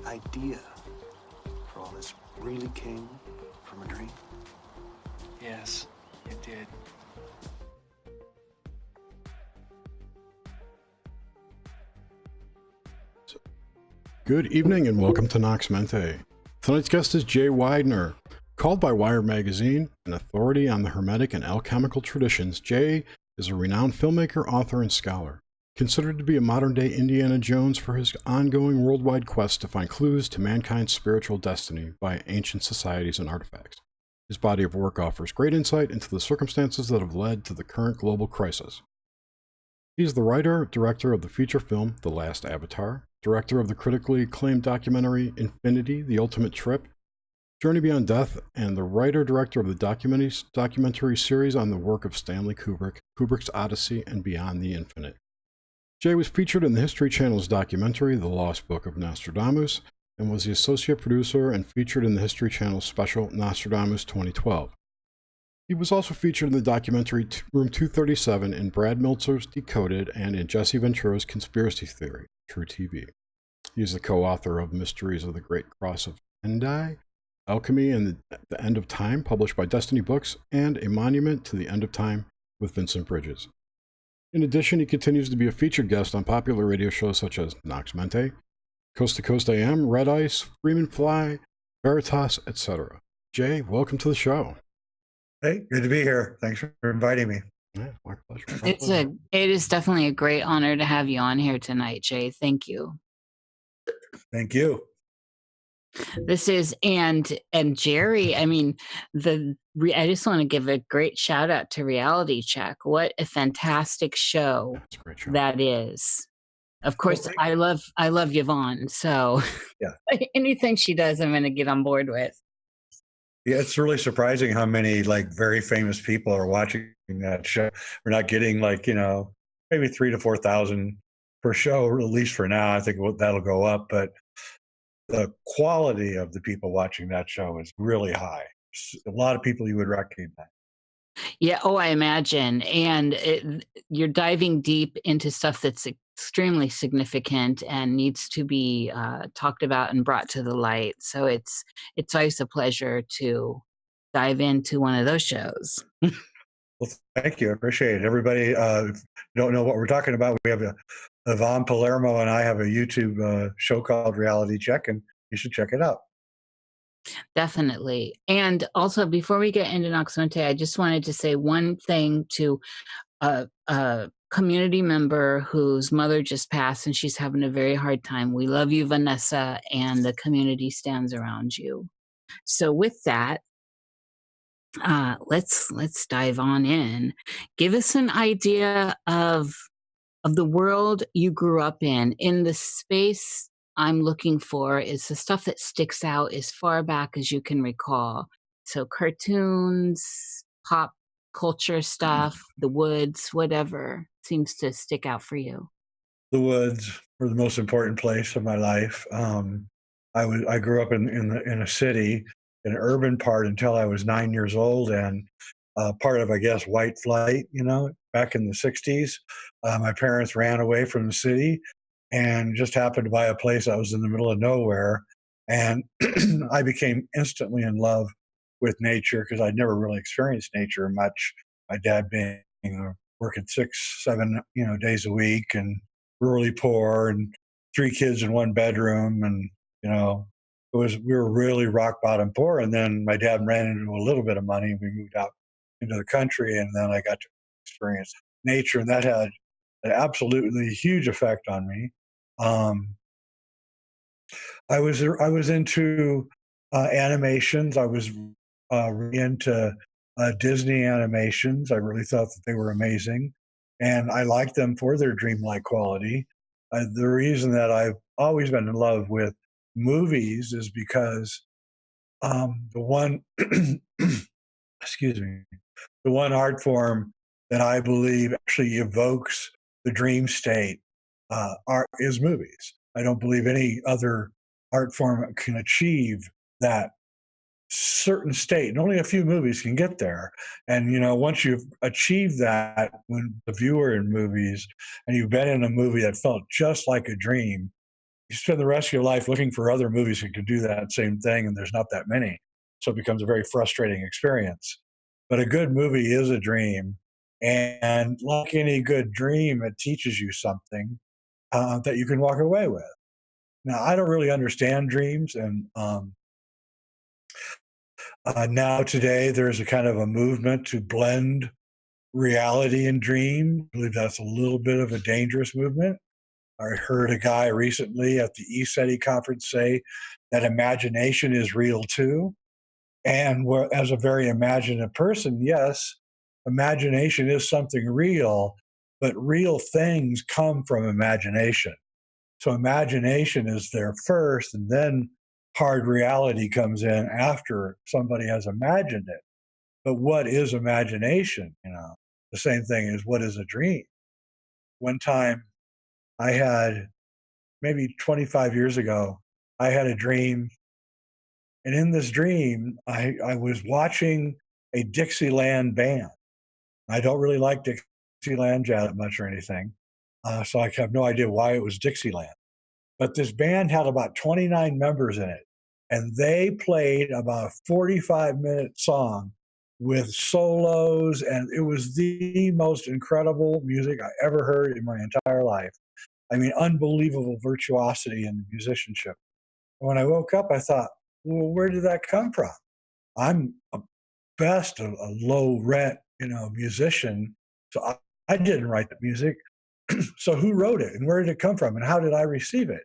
idea for all this really came from a dream? Yes, it did. Good evening and welcome to Nox Mente. Tonight's guest is Jay Weidner. Called by Wired Magazine an authority on the hermetic and alchemical traditions, Jay is a renowned filmmaker, author, and scholar. Considered to be a modern-day Indiana Jones for his ongoing worldwide quest to find clues to mankind's spiritual destiny by ancient societies and artifacts. His body of work offers great insight into the circumstances that have led to the current global crisis. He is the writer, director of the feature film The Last Avatar, director of the critically acclaimed documentary Infinity, The Ultimate Trip, Journey Beyond Death, and the writer-director of the documentary series on the work of Stanley Kubrick, Kubrick's Odyssey and Beyond the Infinite. Jay was featured in the History Channel's documentary The Lost Book of Nostradamus, and was the associate producer and featured in the History Channel's special Nostradamus 2012. He was also featured in the documentary Room 237 in Brad Meltzer's Decoded and in Jesse Ventura's Conspiracy Theory, True TV. He is the co-author of Mysteries of the Great Cross of Endai, Alchemy and the End of Time, published by Destiny Books, and A Monument to the End of Time with Vincent Bridges. In addition, he continues to be a featured guest on popular radio shows such as Nox Mente, Coast to Coast AM, Red Ice, Freeman Fly, Veritas, etc. Jay, welcome to the show. Hey, good to be here. Thanks for inviting me. Yeah, my pleasure. It is definitely a great honor to have you on here tonight, Jay. Thank you. Thank you. This is and Jerry. I mean, I just want to give a great shout out to Reality Check. What a fantastic show, that is. Of course, I love Yvonne. So yeah, anything she does, I'm going to get on board with. Yeah, it's really surprising how many very famous people are watching that show. We're not getting maybe 3,000 to 4,000 per show, at least for now. I think that'll go up, but the quality of the people watching that show is really high. A lot of people you would recognize. Yeah. Oh, I imagine. And you're diving deep into stuff that's extremely significant and needs to be talked about and brought to the light. So it's always a pleasure to dive into one of those shows. Well, thank you. I appreciate it. Everybody don't know what we're talking about. We have Yvonne Palermo and I have a YouTube show called Reality Check, and you should check it out. Definitely. And also, before we get into Nox Mente, I just wanted to say one thing to a community member whose mother just passed, and she's having a very hard time. We love you, Vanessa, and the community stands around you. So with that, let's dive on in. Give us an idea of the world you grew up in the space. I'm looking for is the stuff that sticks out as far back as you can recall. So cartoons, pop culture stuff, the woods, whatever seems to stick out for you. The woods were the most important place of my life. I grew up in a city, an urban part, until I was 9 years old, and part of, I guess, white flight, back in the 60s. My parents ran away from the city and just happened to buy a place that was in the middle of nowhere. And I became instantly in love with nature because I'd never really experienced nature much. My dad being working 6-7 days a week and really poor, and 3 kids in 1 bedroom, and we were really rock bottom poor. And then my dad ran into a little bit of money, and we moved out into the country, and then I got to experience nature, and that had an absolutely huge effect on me. I was into animations. I was really into Disney animations. I really thought that they were amazing, and I liked them for their dreamlike quality. The reason that I've always been in love with movies is because the one excuse me, the one art form that I believe actually evokes the dream state is movies. I don't believe any other art form can achieve that certain state, and only a few movies can get there. And once you've achieved that, when the viewer in movies, and you've been in a movie that felt just like a dream, you spend the rest of your life looking for other movies that can do that same thing, and there's not that many. So it becomes a very frustrating experience. But a good movie is a dream. And like any good dream, it teaches you something that you can walk away with. Now, I don't really understand dreams. And now today, there's a kind of a movement to blend reality and dream. I believe that's a little bit of a dangerous movement. I heard a guy recently at the ECETI conference say that imagination is real too. And as a very imaginative person, yes, imagination is something real, but real things come from imagination. So imagination is there first, and then hard reality comes in after somebody has imagined it. But what is imagination? The same thing as what is a dream. One time I had, maybe 25 years ago, I had a dream. And in this dream, I was watching a Dixieland band. I don't really like Dixieland jazz much or anything, so I have no idea why it was Dixieland. But this band had about 29 members in it, and they played about a 45-minute song with solos, and it was the most incredible music I ever heard in my entire life. I mean, unbelievable virtuosity and musicianship. And when I woke up, I thought, well, where did that come from? I'm a best a low rent, musician. So I didn't write the music. So who wrote it and where did it come from and how did I receive it?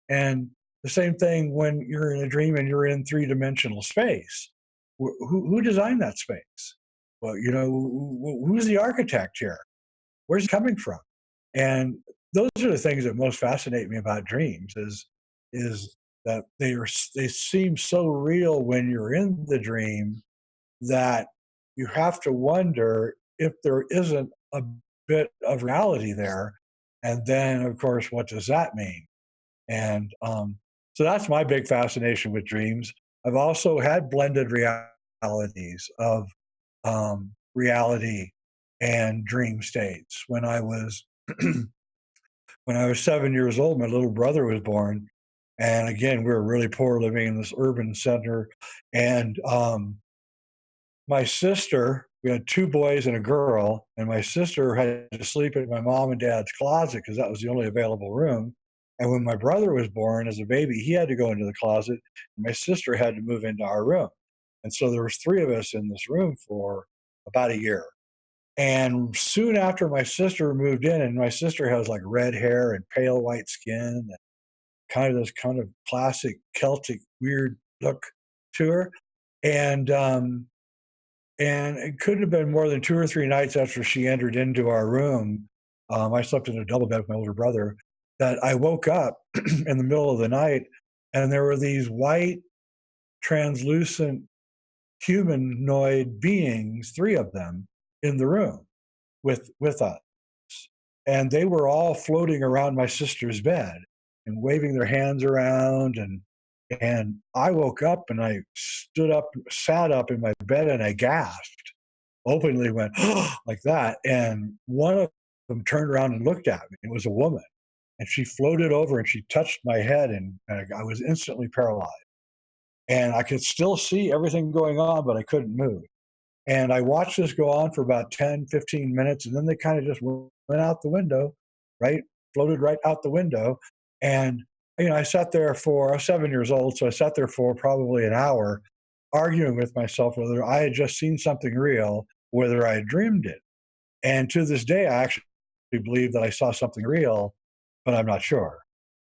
And the same thing when you're in a dream and you're in three-dimensional space. Who designed that space? Well, who's the architect here? Where's it coming from? And those are the things that most fascinate me about dreams is that they seem so real when you're in the dream that you have to wonder if there isn't a bit of reality there. And then, of course, what does that mean? And so that's my big fascination with dreams. I've also had blended realities of reality and dream states. When I was 7 years old, my little brother was born. And again, we were really poor, living in this urban center. And my sister, we had two boys and a girl, and my sister had to sleep in my mom and dad's closet because that was the only available room. And when my brother was born as a baby, he had to go into the closet, and my sister had to move into our room. And so there was three of us in this room for about a year. And soon after my sister moved in, and my sister has like red hair and pale white skin, and kind of this kind of classic Celtic weird look to her. And it couldn't have been more than 2 or 3 nights after she entered into our room. I slept in a double bed with my older brother, that I woke up in the middle of the night and there were these white, translucent, humanoid beings, 3 of them, in the room with us. And they were all floating around my sister's bed and waving their hands around. And I woke up and I sat up in my bed and I gasped, openly went, like that. And one of them turned around and looked at me. It was a woman. And she floated over and she touched my head and I was instantly paralyzed. And I could still see everything going on, but I couldn't move. And I watched this go on for about 10, 15 minutes. And then they kind of just went out the window, right? Floated right out the window. And, I sat there I was 7 years old. So I sat there for probably an hour arguing with myself whether I had just seen something real, whether I had dreamed it. And to this day, I actually believe that I saw something real, but I'm not sure.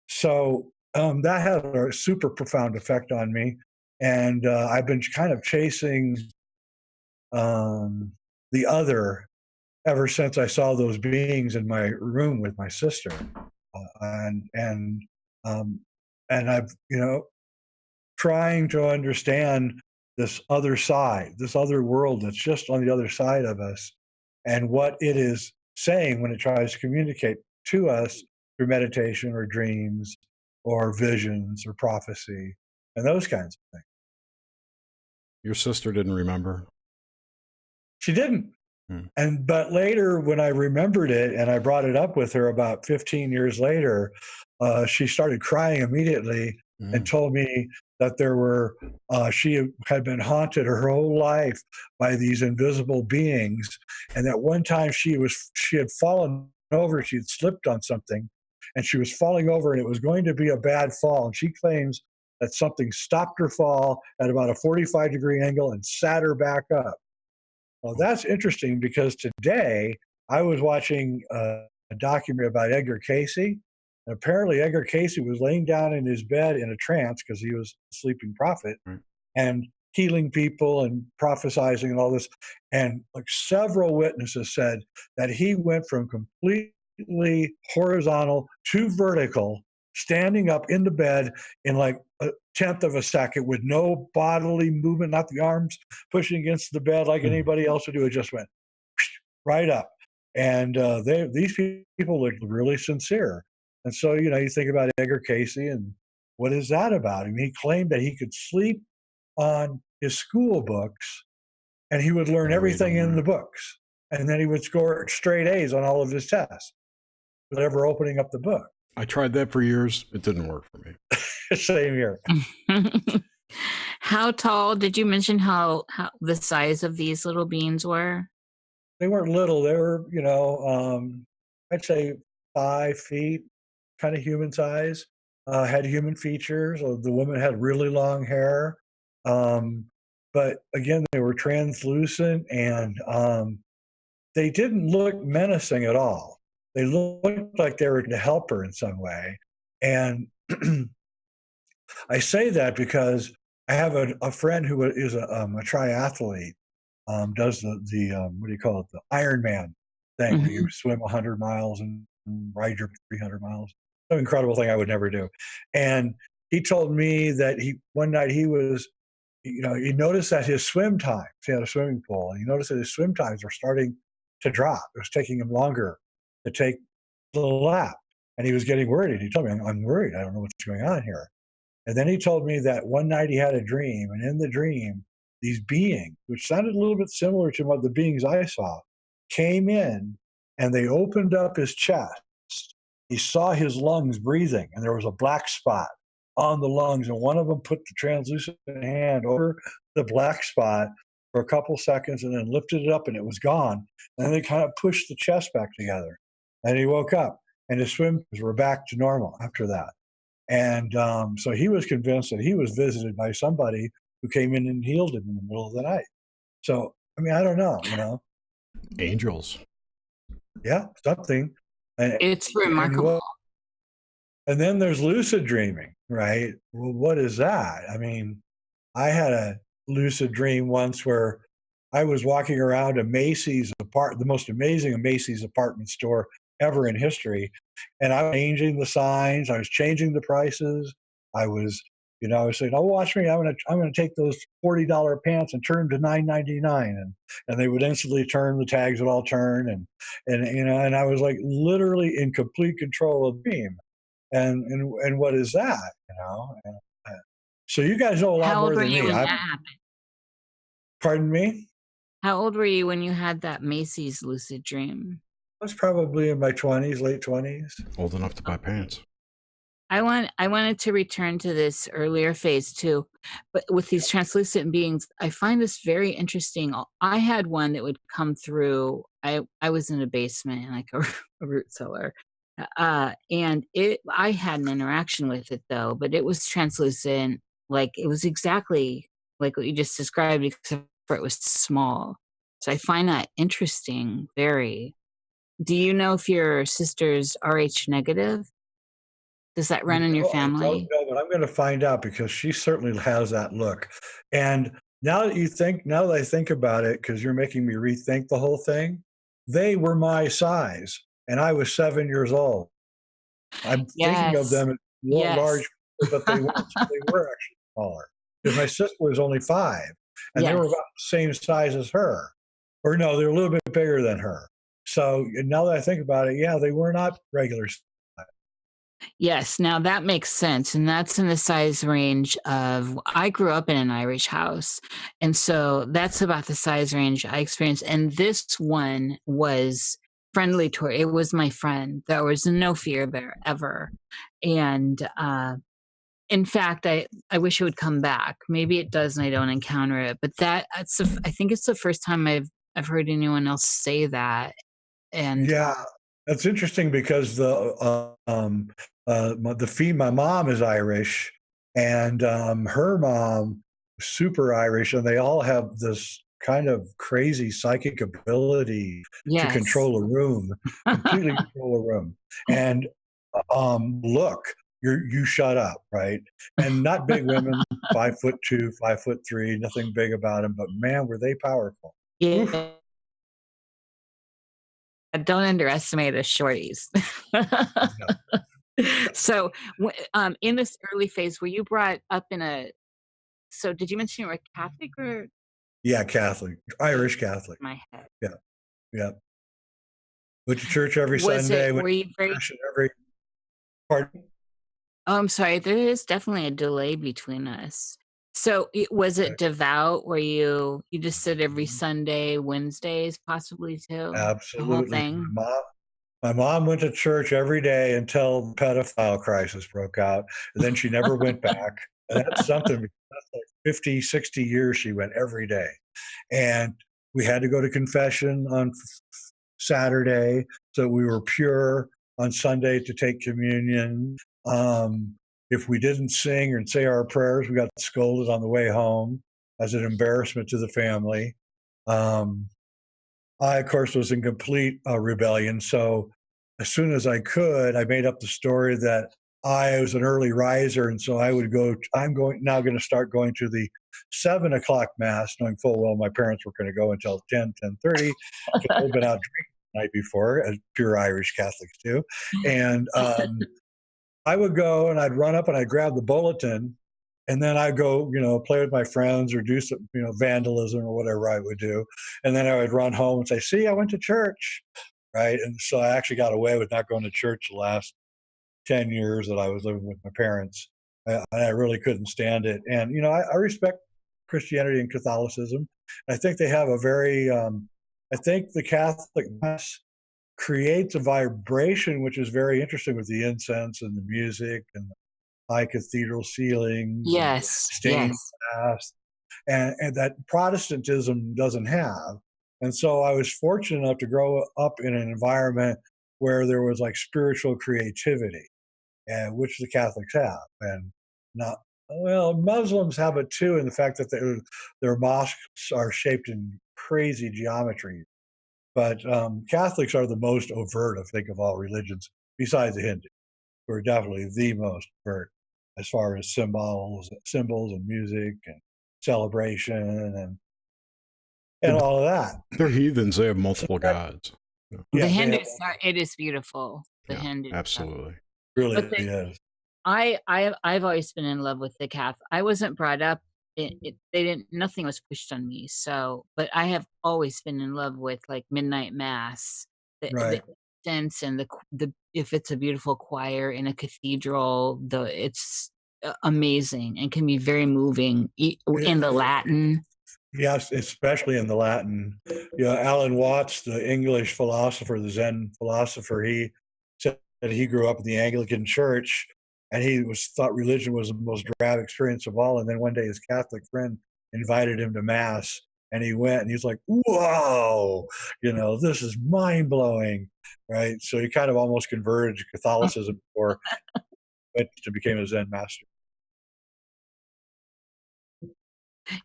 So that had a super profound effect on me. And I've been kind of chasing the other ever since I saw those beings in my room with my sister. And I've, trying to understand this other side, this other world that's just on the other side of us, and what it is saying when it tries to communicate to us through meditation or dreams or visions or prophecy and those kinds of things. Your sister didn't remember? She didn't. But later, when I remembered it and I brought it up with her about 15 years later, she started crying immediately and told me that she had been haunted her whole life by these invisible beings, and that one time she had fallen over, she had slipped on something, and she was falling over, and it was going to be a bad fall. And she claims that something stopped her fall at about a 45-degree angle and sat her back up. Well, that's interesting because today I was watching a documentary about Edgar Cayce. And apparently Edgar Cayce was laying down in his bed in a trance because he was a sleeping prophet and healing people and prophesizing and all this. And like several witnesses said that he went from completely horizontal to vertical, standing up in the bed in like a tenth of a second with no bodily movement, not the arms pushing against the bed like anybody else would do. It just went right up. And these people look really sincere. And so, you think about Edgar Cayce and what is that about? I mean, he claimed that he could sleep on his school books and he would learn everything in the books. And then he would score straight A's on all of his tests without ever opening up the book. I tried that for years. It didn't work for me. Same here. How tall, did you mention how the size of these little beings were? They weren't little. They were, I'd say 5 feet, kind of human size, had human features. The woman had really long hair. But again, they were translucent and they didn't look menacing at all. They looked like they were to help her in some way. And I say that because I have a friend who is a triathlete, does the what do you call it, the Ironman thing, where you swim 100 miles and ride your 300 miles. Some incredible thing I would never do. And he told me that one night he was, he noticed that his swim times, he had a swimming pool, and he noticed that his swim times were starting to drop. It was taking him longer to take the lap. And he was getting worried. He told me, I'm worried. I don't know what's going on here. And then he told me that one night he had a dream, and in the dream, these beings, which sounded a little bit similar to what the beings I saw, came in and they opened up his chest. He saw his lungs breathing, and there was a black spot on the lungs, and one of them put the translucent hand over the black spot for a couple seconds and then lifted it up, and it was gone. And then they kind of pushed the chest back together. And he woke up, and his swims were back to normal after that. And so he was convinced that he was visited by somebody who came in and healed him in the middle of the night. So, I mean, I don't know, Angels. Yeah, something. It's remarkable. And then there's lucid dreaming, right? Well, what is that? I mean, I had a lucid dream once where I was walking around a Macy's the most amazing Macy's apartment store ever in history. And I was changing the signs. I was changing the prices. I was saying, "Oh, watch me! I'm gonna take those $40 pants and turn them to $9.99," and they would instantly turn. The tags would all turn, and I was like literally in complete control of the dream. And what is that? So you guys know a lot more than me. How old were you when that happened? Pardon me? How old were you when you had that Macy's lucid dream? I was probably in my 20s, late 20s. Old enough to buy pants. I wanted to return to this earlier phase too, but with these translucent beings, I find this very interesting. I had one that would come through. I was in a basement, like a root cellar, and I had an interaction with it though, but it was translucent. Like it was exactly like what you just described, except for it was small. So I find that interesting. Very. Do you know if your sister's Rh negative? Does that run in your family? I don't know, but I'm going to find out because she certainly has that look. And now that I think about it, because you're making me rethink the whole thing, they were my size, and I was 7 years old. I'm thinking of them as large, but they were actually smaller. Because my sister was only 5, and they were about the same size as her. Or no, they were a little bit bigger than her. So now that I think about it, yeah, they were not regular size. Yes, now that makes sense, and that's in the size range of I grew up in an Irish house, and so that's about the size range I experienced, and this one was friendly toward it was my friend. There was no fear there ever, and, in fact, I wish it would come back. Maybe it does and I don't encounter it, but that's the f I think it's the first time I've heard anyone else say that, and, Yeah, that's interesting because my mom is Irish, and her mom super Irish, and they all have this kind of crazy psychic ability to yes. control a room, completely control a room. And look, you shut up, right? And not big women, 5'2", 5'3", nothing big about them, but man, were they powerful. Oof. Yeah. Don't underestimate the shorties. No. So, in this early phase, were you brought up in a so did you mention you were Catholic or Yeah, Catholic, Irish Catholic. my head? Yeah, yeah. Went to church every Was it Sunday, went were you to very confession every pardon? Oh, I'm sorry, there is definitely a delay between us. So, was Okay. it devout? Were you just said every Sunday, Wednesdays possibly too? The whole Absolutely. thing? My mom went to church every day until the pedophile crisis broke out, and then she never went back. And that's something because that's like 50, 60 years she went every day. And we had to go to confession on Saturday, so we were pure on Sunday to take communion. If we didn't sing and say our prayers, we got scolded on the way home as an embarrassment to the family. Um, I, of course, was in complete rebellion. So as soon as I could, I made up the story that I was an early riser, and so I would go. I'm going to start going to the 7 o'clock mass, knowing full well my parents were going to go until 10:30 because they'd been out drinking the night before, as pure Irish Catholics do. And I would go and I'd run up and I'd grab the bulletin, and then I'd go, play with my friends or do some, vandalism or whatever I would do. And then I would run home and say, see, I went to church. Right. And so I actually got away with not going to church the last 10 years that I was living with my parents. I really couldn't stand it. And, I respect Christianity and Catholicism. I think they have I think the Catholic Mass creates a vibration, which is very interesting with the incense and the music and the high cathedral ceilings and Yes, stained yes. glass, and that Protestantism doesn't have. And so I was fortunate enough to grow up in an environment where there was like spiritual creativity, and which the Catholics have, and not well, Muslims have it too, in the fact that their mosques are shaped in crazy geometry. But Catholics are the most overt, I think, of all religions, besides the Hindu, who are definitely the most overt as far as symbols and music and celebration and all of that. They're heathens. They have So multiple gods. Yeah, The yeah, they have, Hindus are it is beautiful. The yeah, Hindus are absolutely. really but the is. I've always been in love with the Catholic. I wasn't brought up they didn't nothing was pushed on me. So, but I have always been in love with like midnight mass, the Right. sense and the if it's a beautiful choir in a cathedral, it's amazing and can be very moving in the Latin. Yes, especially in the Latin. Alan Watts, the English philosopher, the Zen philosopher, he said that he grew up in the Anglican Church, and he thought religion was the most drab experience of all. And then one day, his Catholic friend invited him to mass, and he went, and he's like, "Whoa, this is mind blowing." Right? So he kind of almost converted to Catholicism before he became a Zen master.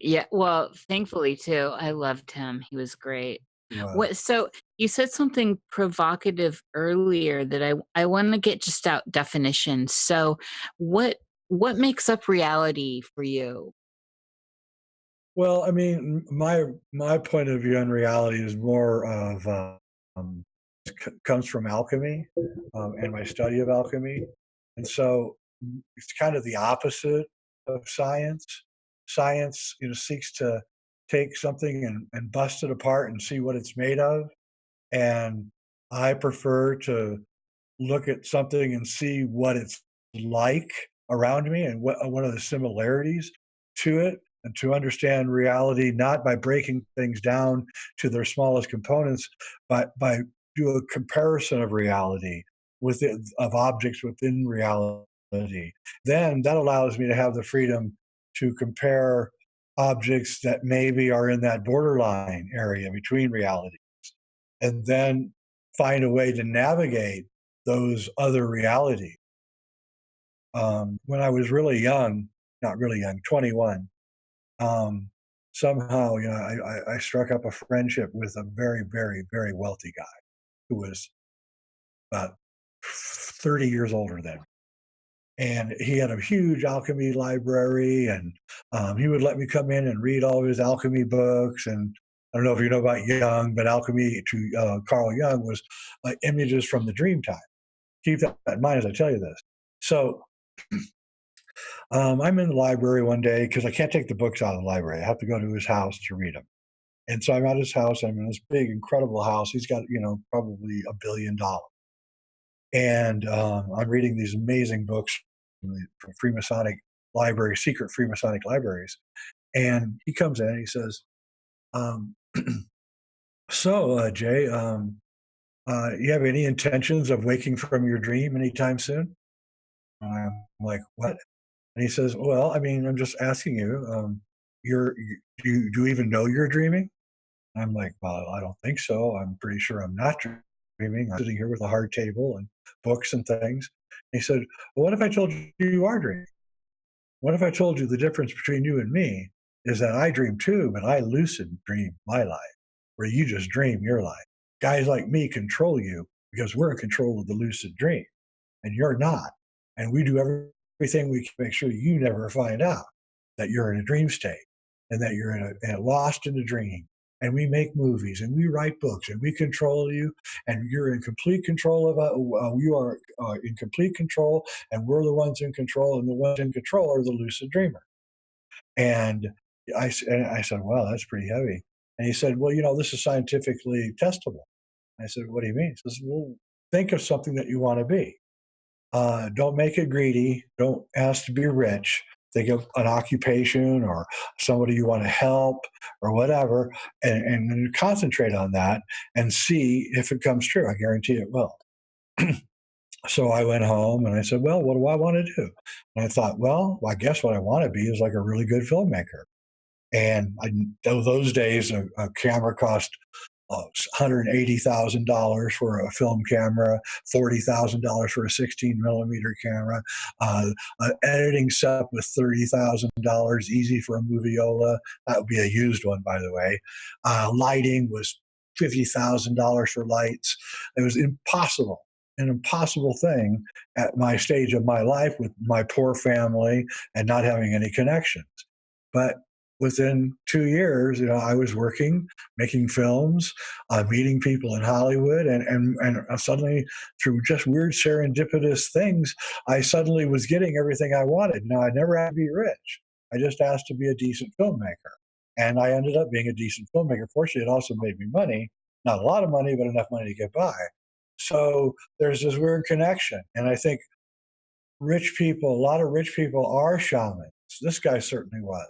Yeah, well, thankfully too. I loved him. He was great. Wow. What so you said something provocative earlier that I want to get just out definitions. So what makes up reality for you? Well, I mean, my point of view on reality is more of um, comes from alchemy and my study of alchemy, and so it's kind of the opposite of science. Science, seeks to take something and bust it apart and see what it's made of, and I prefer to look at something and see what it's like around me and what are the similarities to it, and to understand reality not by breaking things down to their smallest components, but by do a comparison of reality of objects within reality. Then that allows me to have the freedom to compare objects that maybe are in that borderline area between realities, and then find a way to navigate those other realities. When I was really young, not really young, 21, somehow, I struck up a friendship with a very, very, very wealthy guy who was about 30 years older than me. And he had a huge alchemy library, and he would let me come in and read all of his alchemy books. And I don't know if you know about Jung, but alchemy to Carl Jung was images from the dreamtime. Keep that in mind as I tell you this. So I'm in the library one day because I can't take the books out of the library. I have to go to his house to read them. And so I'm at his house. I'm in this big, incredible house. He's got, probably $1 billion. And I'm reading these amazing books from Freemasonic libraries, secret Freemasonic libraries. And he comes in and he says, so, Jay, you have any intentions of waking from your dream anytime soon? And I'm like, what? And he says, well, I mean, I'm just asking you, do you even know you're dreaming? I'm like, well, I don't think so. I'm pretty sure I'm not dreaming. I'm sitting here with a hard table and books and things. And he said, well, what if I told you you are dreaming? What if I told you the difference between you and me is that I dream too, but I lucid dream my life, where you just dream your life. Guys like me control you because we're in control of the lucid dream, and you're not. And we do everything we can make sure you never find out that you're in a dream state and that you're lost in a dream. And we make movies and we write books and we control you, and you're in complete control of you are in complete control, and we're the ones in control, and the ones in control are the lucid dreamer. And I said, wow, that's pretty heavy. And he said, well, this is scientifically testable. I said, what do you mean? He says, well, think of something that you want to be. Don't make it greedy. Don't ask to be rich. Think of an occupation or somebody you want to help or whatever, and then concentrate on that and see if it comes true. I guarantee it will. So I went home and I said, well, what do I want to do? And I thought, well, I guess what I want to be is like a really good filmmaker. And those days, a camera cost $180,000 for a film camera, $40,000 for a 16mm camera, editing set with $30,000, easy for a moviola. That would be a used one, by the way. Lighting was $50,000 for lights. It was impossible, an impossible thing at my stage of my life with my poor family and not having any connections. But within 2 years, I was working, making films, meeting people in Hollywood, and suddenly, through just weird serendipitous things, I suddenly was getting everything I wanted. Now, I never had to be rich. I just asked to be a decent filmmaker. And I ended up being a decent filmmaker. Fortunately, it also made me money. Not a lot of money, but enough money to get by. So there's this weird connection. And I think a lot of rich people are shamans. This guy certainly was.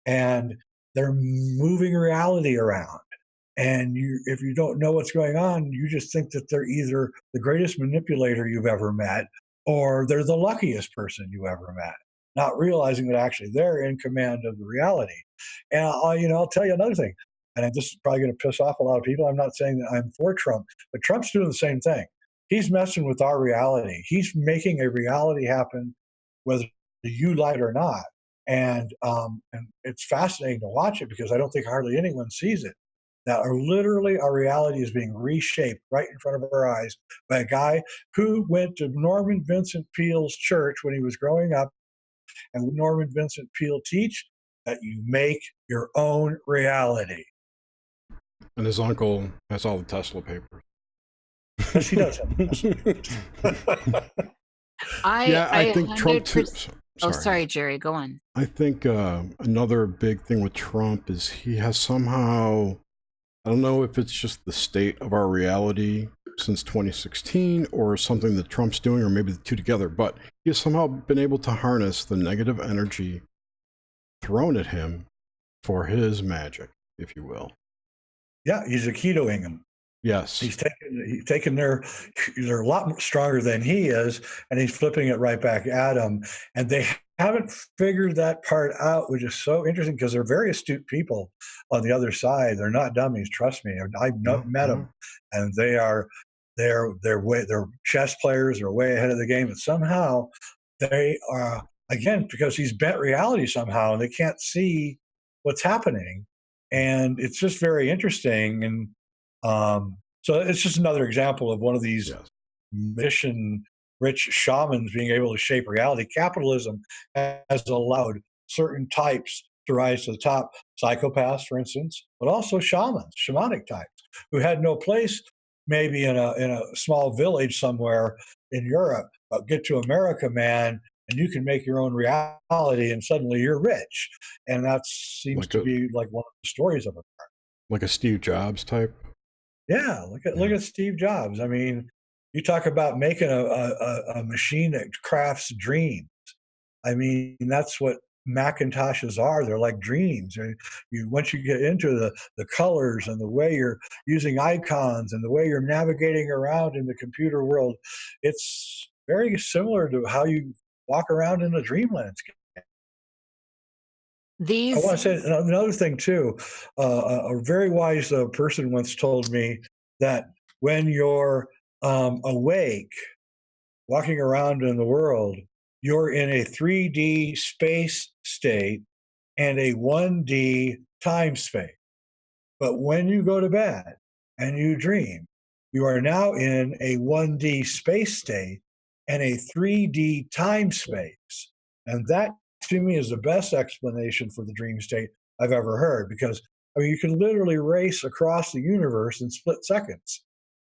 And they're moving reality around. And if you don't know what's going on, you just think that they're either the greatest manipulator you've ever met, or they're the luckiest person you ever met, not realizing that actually they're in command of the reality. And I'll tell you another thing, and this is probably going to piss off a lot of people. I'm not saying that I'm for Trump, but Trump's doing the same thing. He's messing with our reality. He's making a reality happen, whether you like it or not. And it's fascinating to watch it because I don't think hardly anyone sees it. That literally our reality is being reshaped right in front of our eyes by a guy who went to Norman Vincent Peale's church when he was growing up. And Norman Vincent Peale teach that you make your own reality. And his uncle has all the Tesla papers. Yes, he does have the Tesla papers. I think Trump too. Sorry, Jerry, go on. I think another big thing with Trump is he has somehow I don't know if it's just the state of our reality since 2016 or something that Trump's doing, or maybe the two together, but he has somehow been able to harness the negative energy thrown at him for his magic, if you will. Yeah, he's Aikidoing them. Yes. He's taken they're a lot stronger than he is, and he's flipping it right back at them. And they haven't figured that part out, which is so interesting because they're very astute people on the other side. They're not dummies, trust me. I've met them, and they're chess players. They're way ahead of the game, and somehow they are, again, because he's bent reality somehow, and they can't see what's happening, and it's just very interesting. And so it's just another example of one of these mission-rich shamans being able to shape reality. Capitalism has allowed certain types to rise to the top, psychopaths, for instance, but also shamans, shamanic types, who had no place maybe in a small village somewhere in Europe, but get to America, man, and you can make your own reality, and suddenly you're rich. And that seems to be like one of the stories of it. Like a Steve Jobs type. Yeah, look at Steve Jobs. I mean, you talk about making a machine that crafts dreams. I mean, that's what Macintoshes are. They're like dreams. Once you get into the colors and the way you're using icons and the way you're navigating around in the computer world, it's very similar to how you walk around in a dream landscape. I want to say another thing too. A very wise person once told me that when you're awake, walking around in the world, you're in a 3D space state and a 1D time space. But when you go to bed and you dream, you are now in a 1D space state and a 3D time space. And that, to me, is the best explanation for the dream state I've ever heard, because I mean, you can literally race across the universe in split seconds.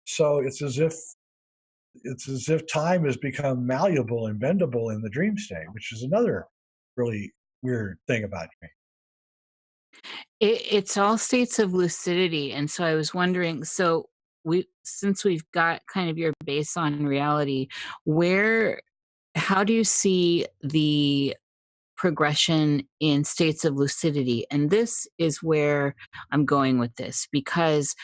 So it's as if time has become malleable and bendable in the dream state, which is another really weird thing about me. It's all states of lucidity, and so I was wondering, so since we've got kind of your base on reality, how do you see the progression in states of lucidity? And this is where I'm going with this, because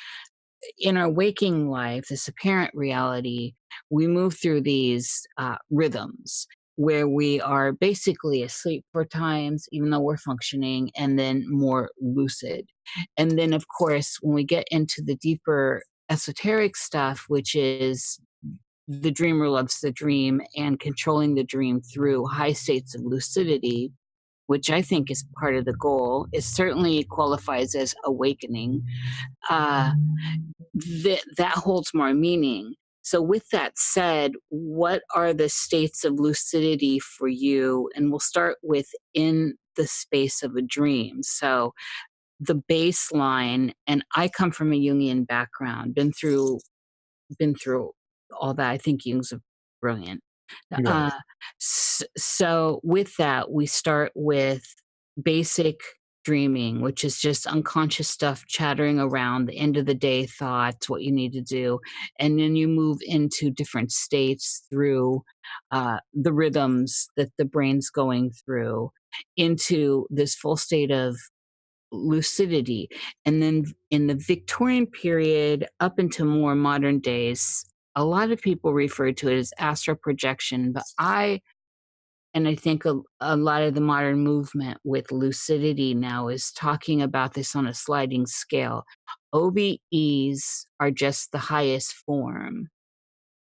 in our waking life, this apparent reality, we move through these rhythms where we are basically asleep for times, even though we're functioning, and then more lucid. And then, of course, when we get into the deeper esoteric stuff, which is the dreamer loves the dream and controlling the dream through high states of lucidity, which I think is part of the goal, it certainly qualifies as awakening. That holds more meaning. So with that said, what are the states of lucidity for you? And we'll start with in the space of a dream. So the baseline, and I come from a Jungian background, been through all that. I think Jung's brilliant. So with that, we start with basic dreaming, which is just unconscious stuff chattering around, the end of the day thoughts, what you need to do. And then you move into different states through the rhythms that the brain's going through into this full state of lucidity. And then in the Victorian period up into more modern days, a lot of people refer to it as astral projection, but I think a lot of the modern movement with lucidity now is talking about this on a sliding scale. OBEs are just the highest form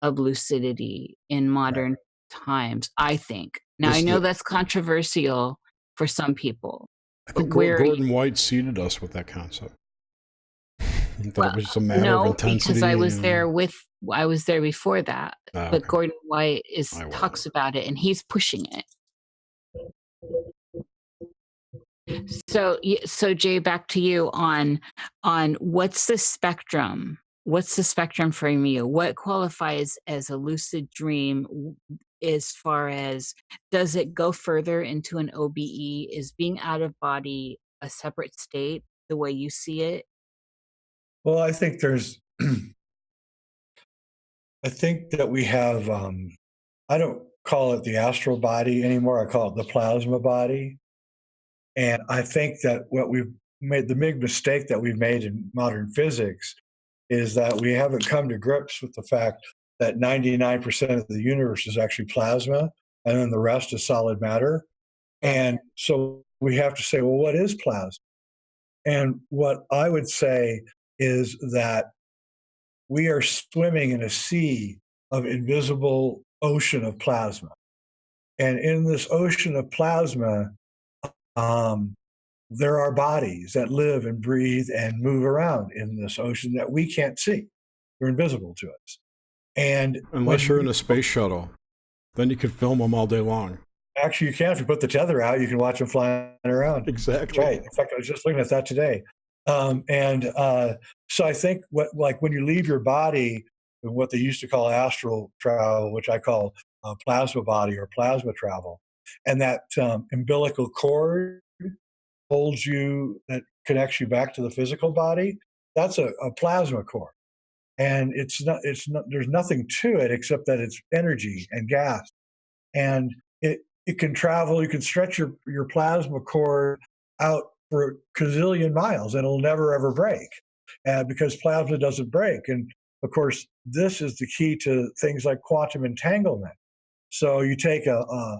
of lucidity in modern times, I think. Now, I know that's controversial for some people. I think Gordon White seeded us with that concept. He thought it was just a matter of intensity. Because I was there before that. But Gordon White talks about it, and he's pushing it. So Jay, back to you on what's the spectrum? What's the spectrum for you? What qualifies as a lucid dream as far as, does it go further into an OBE? Is being out of body a separate state the way you see it? Well, I think there's, I think that we have, I don't call it the astral body anymore. I call it the plasma body. And I think that what we've made, the big mistake that we've made in modern physics is that we haven't come to grips with the fact that 99% of the universe is actually plasma and then the rest is solid matter. And so we have to say, well, what is plasma? And what I would say is that we are swimming in a sea of invisible ocean of plasma. And in this ocean of plasma, um, there are bodies that live and breathe and move around in this ocean that we can't see. They're invisible to us. And Unless you're in a space shuttle, then you can film them all day long. Actually, you can. If you put the tether out, you can watch them flying around. Exactly. Right. In fact, I was just looking at that today. So I think like when you leave your body, what they used to call astral travel, which I call plasma body or plasma travel, and that umbilical cord holds you, that connects you back to the physical body, that's a plasma cord. And it's not, there's nothing to it except that it's energy and gas. And it can travel, you can stretch your plasma cord out for a gazillion miles and it'll never ever break because plasma doesn't break. And of course, this is the key to things like quantum entanglement. So you take a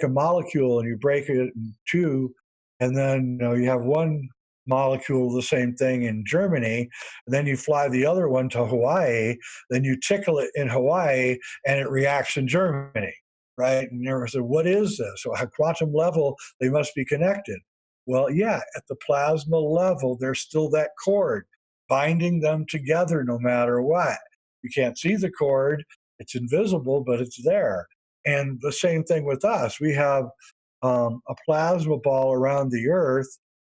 molecule and you break it in two, and then you have one molecule of the same thing in Germany, and then you fly the other one to Hawaii, then you tickle it in Hawaii and it reacts in Germany, right? And everyone said, what is this? So at quantum level, they must be connected. Well, yeah, at the plasma level, there's still that cord binding them together no matter what. You can't see the cord, it's invisible, but it's there. And the same thing with us. We have a plasma ball around the Earth,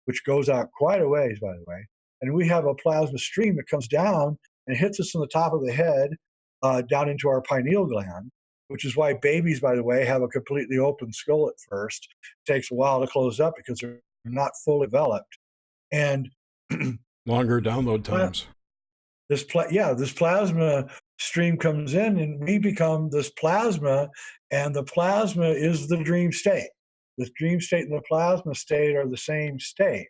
which goes out quite a ways, by the way. And we have a plasma stream that comes down and hits us on the top of the head, down into our pineal gland, which is why babies, by the way, have a completely open skull at first. It takes a while to close up because they're not fully developed. And longer download times. This plasma stream comes in and we become this plasma, and the plasma is the dream state. The dream state and the plasma state are the same state.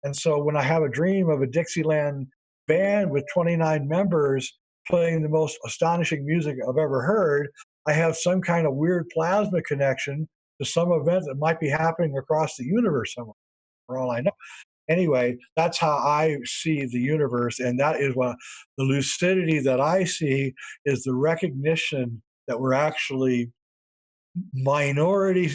And so when I have a dream of a Dixieland band with 29 members playing the most astonishing music I've ever heard, I have some kind of weird plasma connection to some event that might be happening across the universe somewhere, for all I know. Anyway, that's how I see the universe, and that is what the lucidity that I see is the recognition that we're actually minority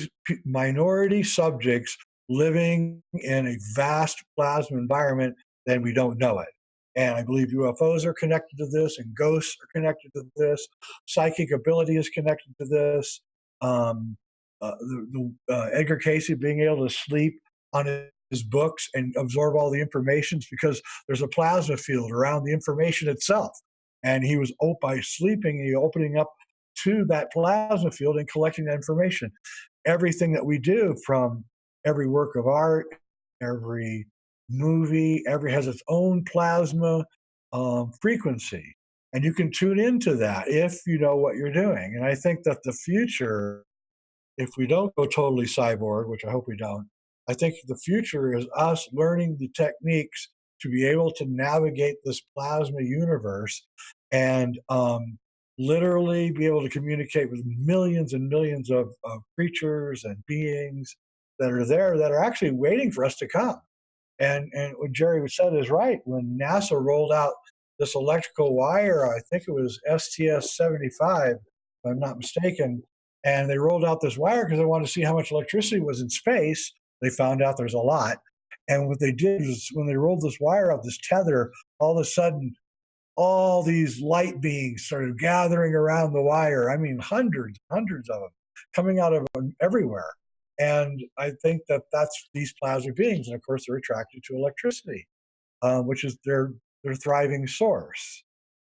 subjects living in a vast plasma environment, then we don't know it. And I believe UFOs are connected to this, and ghosts are connected to this. Psychic ability is connected to this. Edgar Cayce being able to sleep on his books and absorb all the information because there's a plasma field around the information itself. And he was, by sleeping, he opening up to that plasma field and collecting that information. Everything that we do, from every work of art, every movie, has its own plasma frequency. And you can tune into that if you know what you're doing. And I think that the future, if we don't go totally cyborg, which I hope we don't, I think the future is us learning the techniques to be able to navigate this plasma universe and literally be able to communicate with millions and millions of creatures and beings that are there, that are actually waiting for us to come. And what Jerry said is right. When NASA rolled out this electrical wire, I think it was STS-75, if I'm not mistaken, and they rolled out this wire because they wanted to see how much electricity was in space. They found out there's a lot. And what they did is when they rolled this wire out, this tether, all of a sudden, all these light beings started gathering around the wire. I mean, hundreds of them coming out of everywhere. And I think that that's these plasma beings. And of course, they're attracted to electricity, which is their thriving source.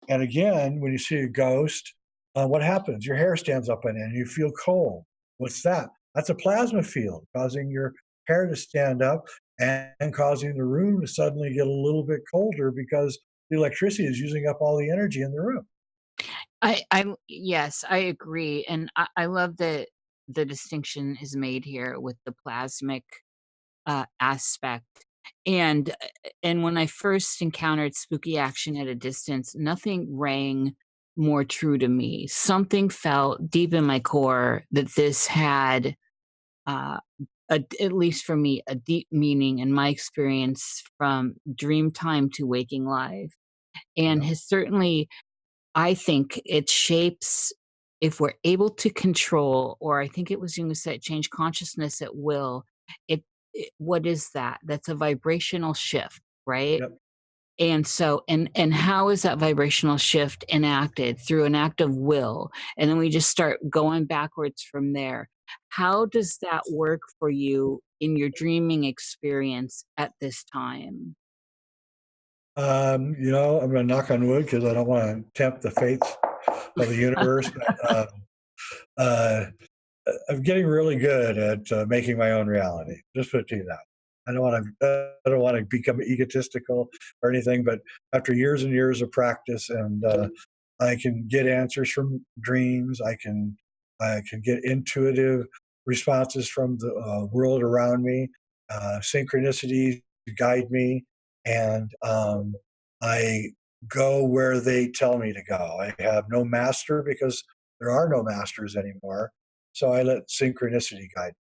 And again, when you see a ghost, what happens? Your hair stands up on end, you feel cold. What's that? That's a plasma field causing your hair to stand up and causing the room to suddenly get a little bit colder because the electricity is using up all the energy in the room. Yes, I agree, and I love that the distinction is made here with the plasmic aspect. And and when I first encountered spooky action at a distance, nothing rang more true to me. Something felt deep in my core that this had, uh, at least for me, a deep meaning in my experience from dreamtime to waking life, and Yeah. has certainly, I think it shapes, if we're able to control, or I think it was Jung who said, change consciousness at will. What is that? That's a vibrational shift, right? Yep. And so, and how is that vibrational shift enacted? Through an act of will, and then we just start going backwards from there. How does that work for you in your dreaming experience at this time? I'm going to knock on wood because I don't want to tempt the fates of the universe. But uh, I'm getting really good at making my own reality. Just put it to you that. I don't want to become egotistical or anything. But after years and years of practice, and I can get answers from dreams. I can get intuitive responses from the world around me. Synchronicities guide me, and I go where they tell me to go. I have no master because there are no masters anymore. So I let synchronicity guide.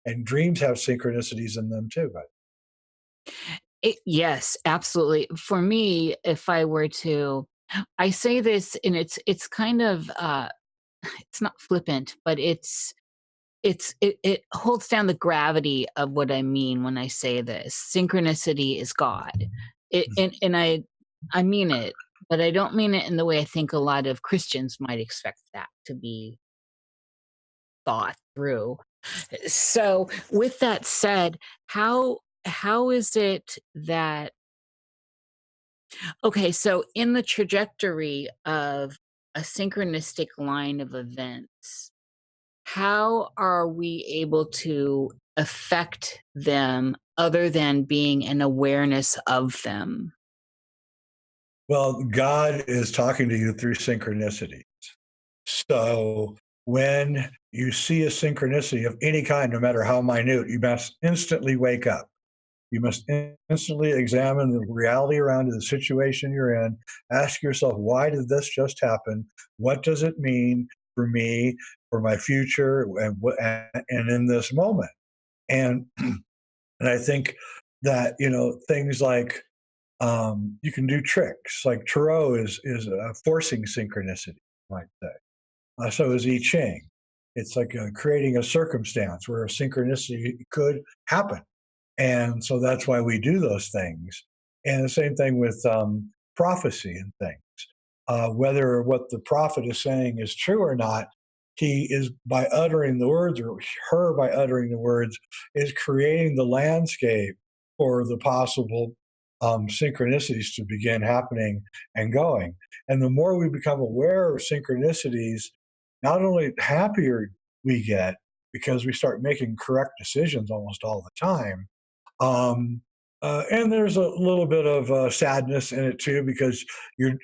And dreams have synchronicities in them too. But Yes, absolutely. For me, if I were to, I say this, and it's kind of it's not flippant, but it holds down the gravity of what I mean when I say this. Synchronicity is God. And I mean it, but I don't mean it in the way I think a lot of Christians might expect that to be thought through. So, with that said, how is it that, okay, so in the trajectory of a synchronistic line of events, how are we able to affect them other than being an awareness of them? well, God is talking to you through synchronicity. So when you see a synchronicity of any kind, no matter how minute, you must instantly wake up. You must instantly examine the reality around you, the situation you're in. Ask yourself, why did this just happen? What does it mean for me, for my future, and in this moment? And and I think that things like you can do tricks. Like tarot is forcing synchronicity, you might say. So is I Ching. It's like creating a circumstance where a synchronicity could happen, and so that's why we do those things. And the same thing with prophecy and things. Whether what the prophet is saying is true or not, he is, by uttering the words, or her by uttering the words, is creating the landscape for the possible synchronicities to begin happening and going. And the more we become aware of synchronicities, not only happier we get because we start making correct decisions almost all the time, and there's a little bit of sadness in it too, because you're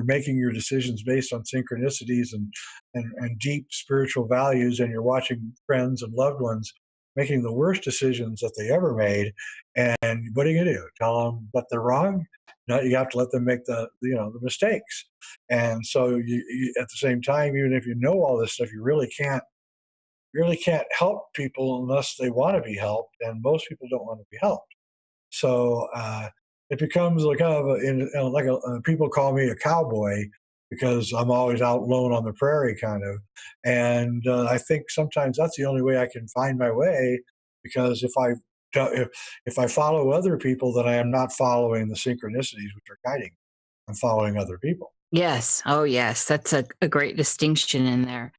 making your decisions based on synchronicities and deep spiritual values, and you're watching friends and loved ones making the worst decisions that they ever made. And what are you going to do? Tell them that they're wrong? No, you have to let them make the mistakes. And so at the same time, even if you know all this stuff, you really can't help people unless they want to be helped, and most people don't want to be helped. So it becomes like kind of people call me a cowboy because I'm always out alone on the prairie, kind of. And I think sometimes that's the only way I can find my way, because if I follow other people, then I am not following the synchronicities which are guiding. I'm following other people. Yes. Oh, yes. That's a great distinction in there.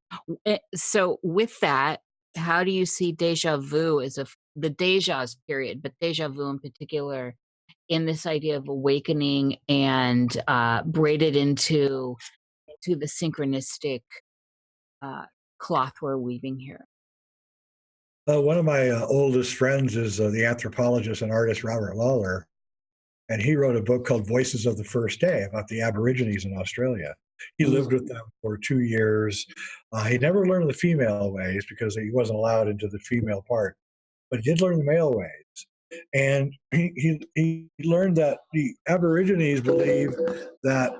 So, with that, how do you see deja vu as the dejas period, but deja vu in particular, in this idea of awakening and braided into to the synchronistic uh, cloth we're weaving here? One of my oldest friends is the anthropologist and artist Robert Lawler. and he wrote a book called Voices of the First Day about the Aborigines in Australia. He lived with them for 2 years. He never learned the female ways because he wasn't allowed into the female part, but he did learn the male ways. And he learned that the Aborigines believe that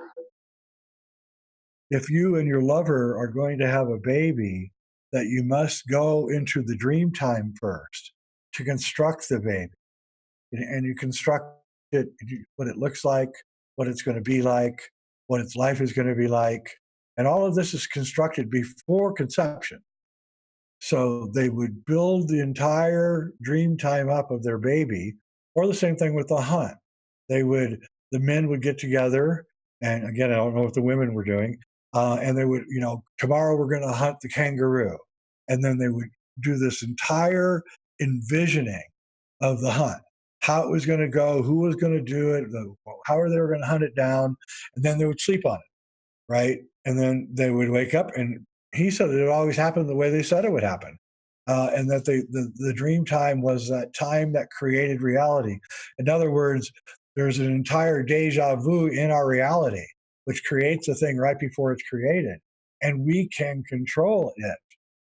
if you and your lover are going to have a baby, that you must go into the dream time first to construct the baby. And you construct it, what it looks like, what it's going to be like, what its life is going to be like. And all of this is constructed before conception. So they would build the entire dream time up of their baby, or the same thing with the hunt. The men would get together, and again, I don't know what the women were doing, and they would, tomorrow we're going to hunt the kangaroo. And then they would do this entire envisioning of the hunt, how it was going to go, who was going to do it, how they were going to hunt it down, and then they would sleep on it, right? And then they would wake up, and he said that it always happened the way they said it would happen, and that the dream time was that time that created reality. In other words, there's an entire deja vu in our reality, which creates a thing right before it's created, and we can control it.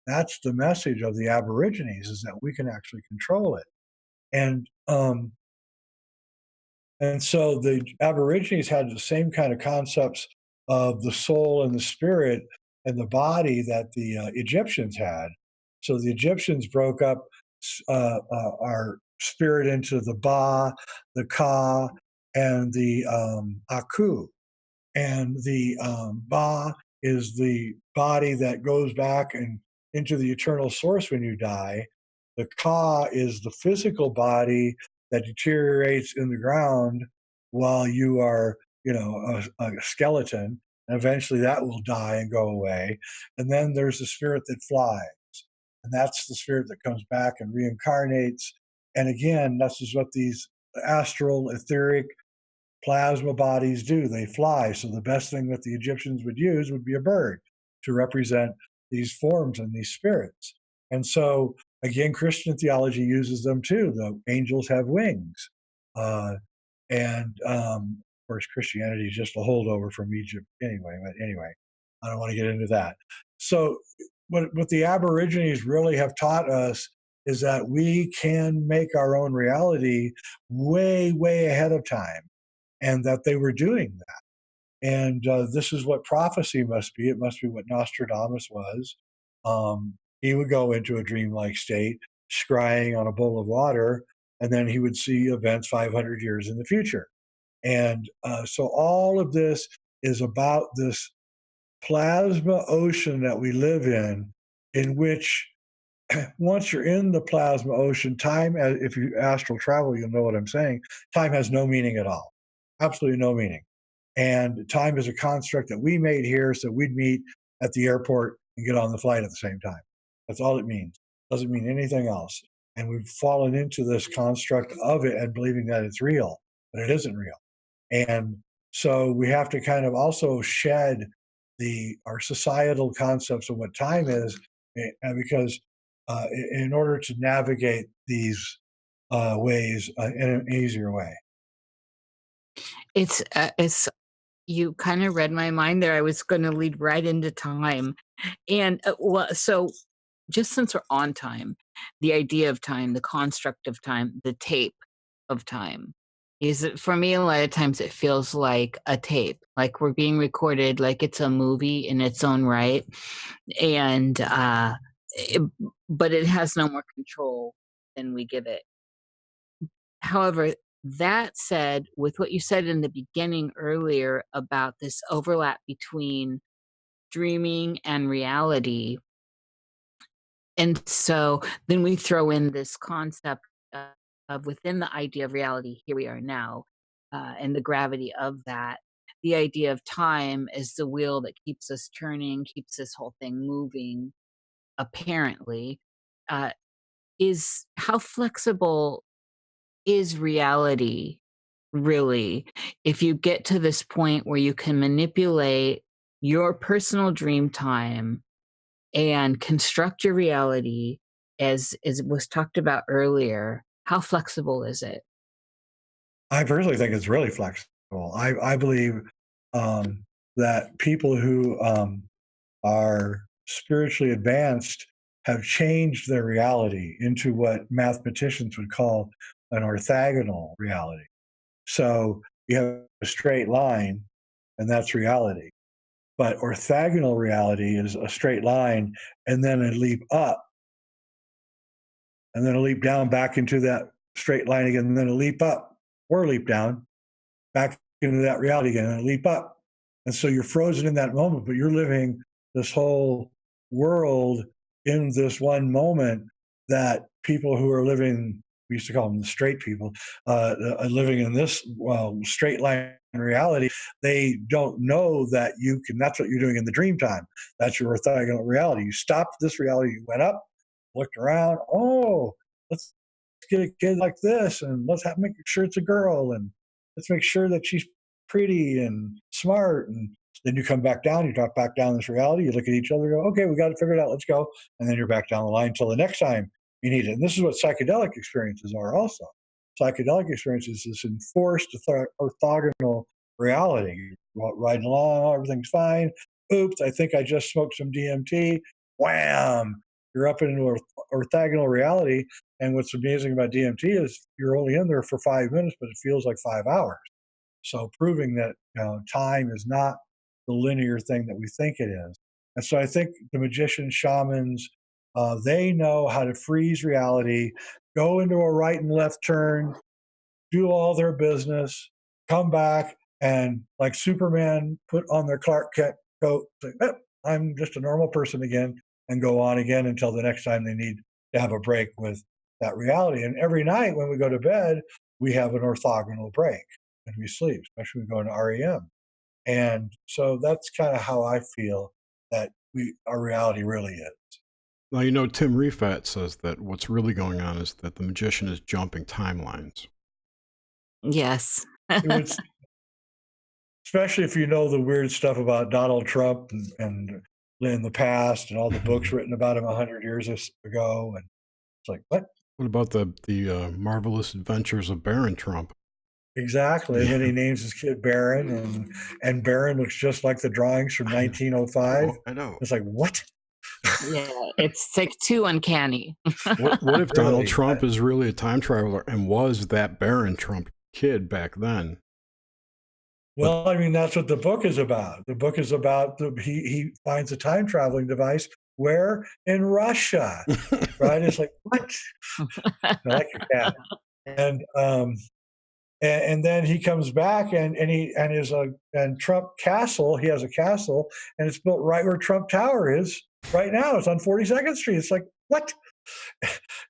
That's the message of the Aborigines, is that we can actually control it. And so the Aborigines had the same kind of concepts of the soul and the spirit and the body that the Egyptians had. So the Egyptians broke up our spirit into the Ba, the Ka, and the Aku. And the Ba is the body that goes back and into the eternal source when you die. The Ka is the physical body that deteriorates in the ground while you are, a skeleton. And eventually that will die and go away. And then there's the spirit that flies. And that's the spirit that comes back and reincarnates. And again, this is what these astral, etheric, plasma bodies do. They fly. So the best thing that the Egyptians would use would be a bird to represent these forms and these spirits. And so, again, Christian theology uses them too. The angels have wings. Of course, Christianity is just a holdover from Egypt anyway. But anyway, I don't want to get into that. So what the Aborigines really have taught us is that we can make our own reality way, way ahead of time, and that they were doing that. And this is what prophecy must be. It must be what Nostradamus was. He would go into a dreamlike state, scrying on a bowl of water, and then he would see events 500 years in the future. And so all of this is about this plasma ocean that we live in which once you're in the plasma ocean, time, if you astral travel, you'll know what I'm saying, time has no meaning at all. Absolutely no meaning. And time is a construct that we made here so we'd meet at the airport and get on the flight at the same time. That's all it means. It doesn't mean anything else. And we've fallen into this construct of it and believing that it's real, but it isn't real. And so we have to kind of also shed our societal concepts of what time is, because in order to navigate these ways in an easier way. It's you kind of read my mind there. I was going to lead right into time. And so just since we're on time, the idea of time, the construct of time, the tape of time, is it, for me, a lot of times it feels like a tape, like we're being recorded, like it's a movie in its own right. And, but it has no more control than we give it. However, that said, with what you said in the beginning earlier about this overlap between dreaming and reality, and so then we throw in this concept of within the idea of reality, here we are now, and the gravity of that, the idea of time is the wheel that keeps us turning, keeps this whole thing moving, apparently, is how flexible is reality really, if you get to this point where you can manipulate your personal dream time and construct your reality as was talked about earlier, how flexible is it? I personally think it's really flexible. I believe that people who are spiritually advanced have changed their reality into what mathematicians would call an orthogonal reality. So you have a straight line, and that's reality. But orthogonal reality is a straight line and then a leap up, and then a leap down back into that straight line again, and then a leap up or a leap down back into that reality again, and a leap up. And so you're frozen in that moment, but you're living this whole world in this one moment. That people who are living, we used to call them the straight people, living in this straight line reality, they don't know that you can. That's what you're doing in the dream time. That's your orthogonal reality. You stopped this reality, you went up, looked around. Oh, let's get a kid like this, and let's make sure it's a girl, and let's make sure that she's pretty and smart. And then you come back down, you drop back down this reality, you look at each other, go, okay, we got it figured out, let's go. And then you're back down the line until the next time you need it. And this is what psychedelic experiences are also. Psychedelic experiences is enforced orthogonal reality. You're riding along, everything's fine. Oops, I think I just smoked some DMT. Wham! You're up into orthogonal reality. And what's amazing about DMT is you're only in there for 5 minutes, but it feels like 5 hours. So proving that time is not the linear thing that we think it is. And so I think the magicians, shamans, they know how to freeze reality, go into a right and left turn, do all their business, come back, and like Superman, put on their Clark Kent coat, say, I'm just a normal person again, and go on again until the next time they need to have a break with that reality. And every night when we go to bed, we have an orthogonal break and we sleep, especially when we go into REM. And so that's kind of how I feel that our reality really is. Now, you know, Tim Refat says that what's really going on is that the magician is jumping timelines. Yes. Especially if you know the weird stuff about Donald Trump and in the past and all the books written about him 100 years ago. And it's like, what? What about the marvelous adventures of Baron Trump? Exactly. And then he names his kid Baron, and Baron looks just like the drawings from 1905. I know. It's like, what? Yeah, it's like too uncanny. What if Donald Trump is really a time traveler and was that Baron Trump kid back then? Well, I mean, that's what the book is about. The book is about he finds a time traveling device where? In Russia, right? It's like, what? I like your cat. And then he comes back and Trump Castle. He has a castle, and it's built right where Trump Tower is right now. It's on 42nd Street. It's like, what?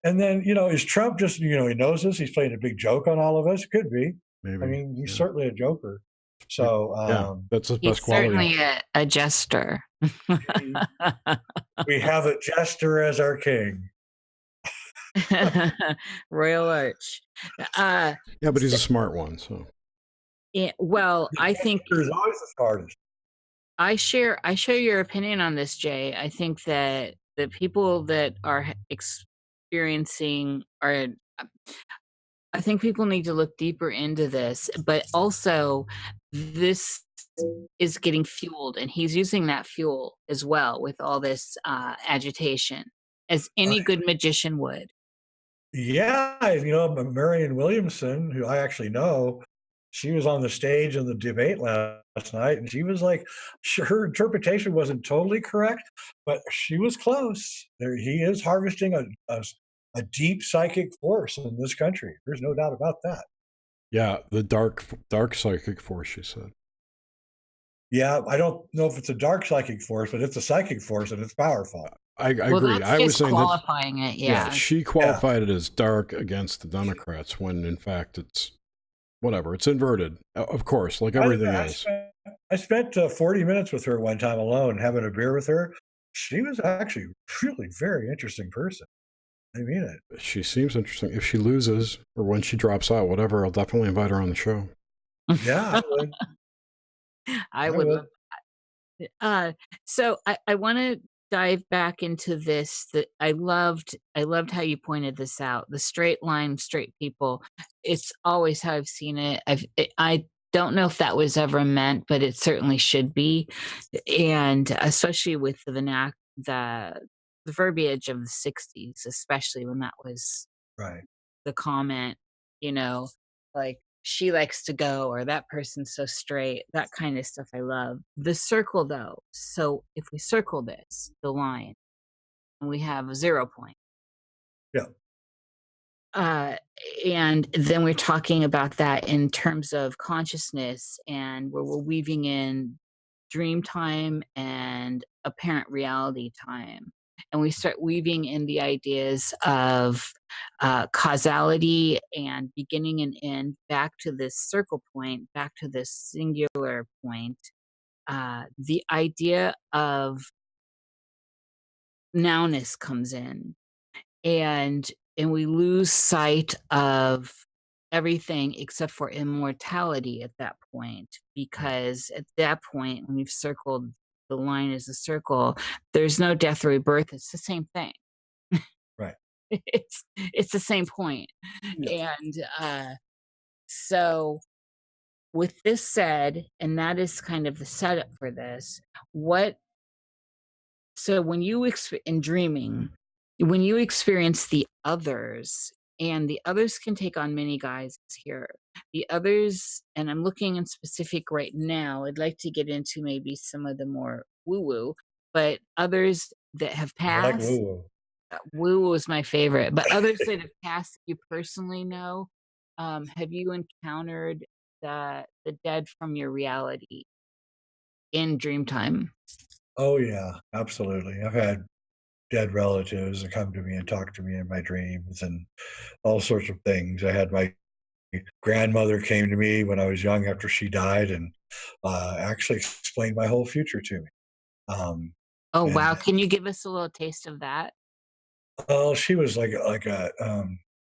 And then is Trump just he knows this? He's playing a big joke on all of us. Could be. Maybe. I mean, he's certainly a joker. So that's his best quality. He's certainly a jester. We have a jester as our king. Royal Arch. Yeah, but he's a smart one. So. Yeah, well, I think he's always the smartest. I share your opinion on this, Jay. I think that the people that are experiencing are. I think people need to look deeper into this, but also this is getting fueled, and he's using that fuel as well with all this agitation, as any good magician would. Yeah, Marianne Williamson, who I actually know, she was on the stage in the debate last night, and she was like, her interpretation wasn't totally correct, but she was close. He is harvesting a deep psychic force in this country. There's no doubt about that. Yeah, the dark psychic force, she said. Yeah, I don't know if it's a dark psychic force, but it's a psychic force, and it's powerful. I agree. I was saying qualifying it. Yeah, she qualified it as dark against the Democrats when in fact it's whatever. It's inverted, of course, like everything is. I spent 40 minutes with her one time alone, having a beer with her. She was actually really very interesting person. I mean it. She seems interesting. If she loses or when she drops out, whatever, I'll definitely invite her on the show. Yeah, I would. I would. So I want to dive back into this, that I loved how you pointed this out. The straight line, straight people. It's always how I've seen it. I don't know if that was ever meant, but it certainly should be. And especially with the verbiage of the 60s, especially when that was Right. the comment, you know, like she likes to go, or that person's so straight, that kind of stuff I love. The circle though. So if we circle this, the line, and we have a 0 point. Yeah. Uh, and then we're talking about that in terms of consciousness, and where we're weaving in dream time and apparent reality time. And we start weaving in the ideas of causality and beginning and end back to this circle point, back to this singular point. The idea of nowness comes in, and we lose sight of everything except for immortality at that point, because at that point, when you've circled the line as a circle, there's no death or rebirth. It's the same thing. Right. It's the same point. Yeah. And so with this said, and that is kind of the setup for this, so when you in dreaming, when you experience the others, and the others can take on many guises here. The others, and I'm looking in specific right now, I'd like to get into maybe some of the more woo-woo, but others that have I like passed, woo-woo. woo-woo is my favorite, but others that have passed that you personally know, have you encountered the dead from your reality in Dreamtime? Oh yeah, absolutely. I've had dead relatives that come to me and talk to me in my dreams and all sorts of things. I had my grandmother came to me when I was young after she died and actually explained my whole future to me. Um, Oh, and wow. Can you give us a little taste of that? well, she was like a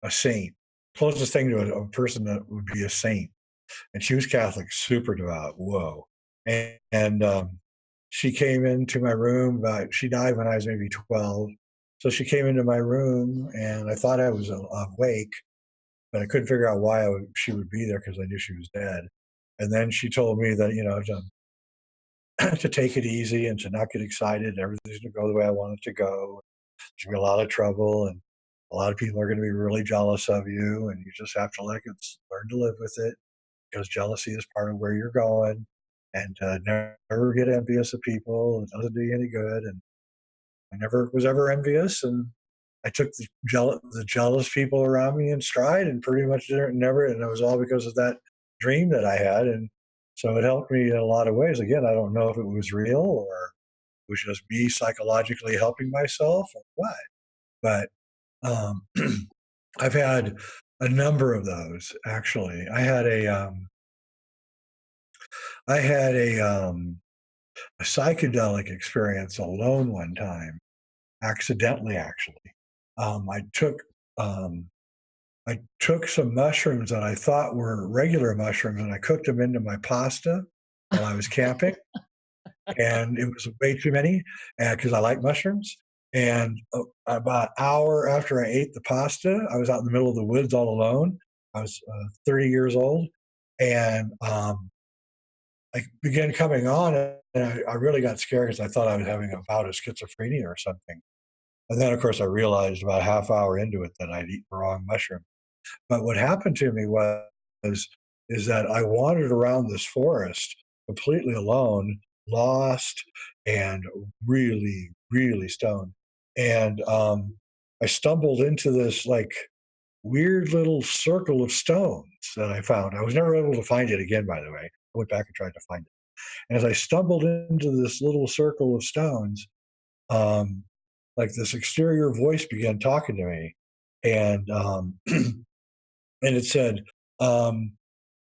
saint, closest thing to a person that would be a saint. And she was Catholic, super devout. Whoa! And she came into my room. She died when I was maybe 12, so she came into my room, and I thought I was awake, but I couldn't figure out why she would be there because I knew she was dead. And then she told me that to take it easy and to not get excited. Everything's going to go the way I want it to go. There's going to be a lot of trouble, and a lot of people are going to be really jealous of you, and you just have to learn to live with it, because jealousy is part of where you're going. And never get envious of people. It doesn't do you any good. And I never was ever envious, and I took the jealous people around me in stride, and pretty much never. And it was all because of that dream that I had, and so it helped me in a lot of ways. Again, I don't know if it was real or it was just me psychologically helping myself or what, but um, I've had a number of those actually. I had a psychedelic experience alone one time, accidentally actually. Um, I took um, I took some mushrooms that I thought were regular mushrooms, and I cooked them into my pasta while I was camping, and it was way too many because I like mushrooms. And about an hour after I ate the pasta, I was out in the middle of the woods all alone. I was 30 years old, and I began coming on, and I really got scared because I thought I was having a bout of schizophrenia or something. And then, of course, I realized about a half hour into it that I'd eaten the wrong mushroom. But what happened to me is that I wandered around this forest completely alone, lost, and really, really stoned. And I stumbled into this like weird little circle of stones that I found. I was never able to find it again, by the way. I went back and tried to find it. And as I stumbled into this little circle of stones, um, like this exterior voice began talking to me, and and it said,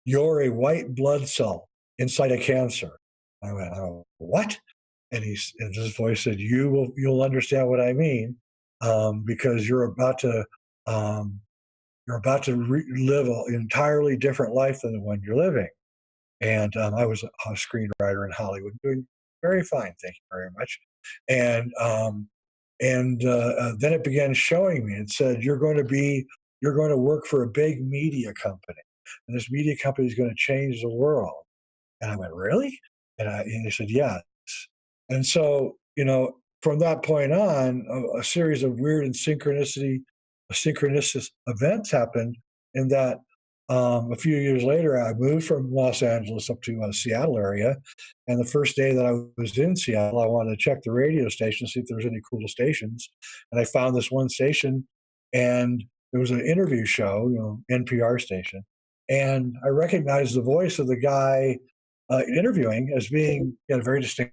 "You're a white blood cell inside a cancer." I went, "Oh, what?" And his voice said, "You'll understand what I mean, because um, you're about to live an entirely different life than the one you're living." And I was a screenwriter in Hollywood, doing very fine, thank you very much. And then it began showing me. It said, you're going to work for a big media company, and this media company is going to change the world. And I went, really? And he said, yes. And so, from that point on, a series of weird and synchronistic events happened. In that, a few years later, I moved from Los Angeles up to Seattle area. And the first day that I was in Seattle, I wanted to check the radio station, see if there was any cool stations. And I found this one station, and there was an interview show, NPR station. And I recognized the voice of the guy interviewing as being, he had a very distinctive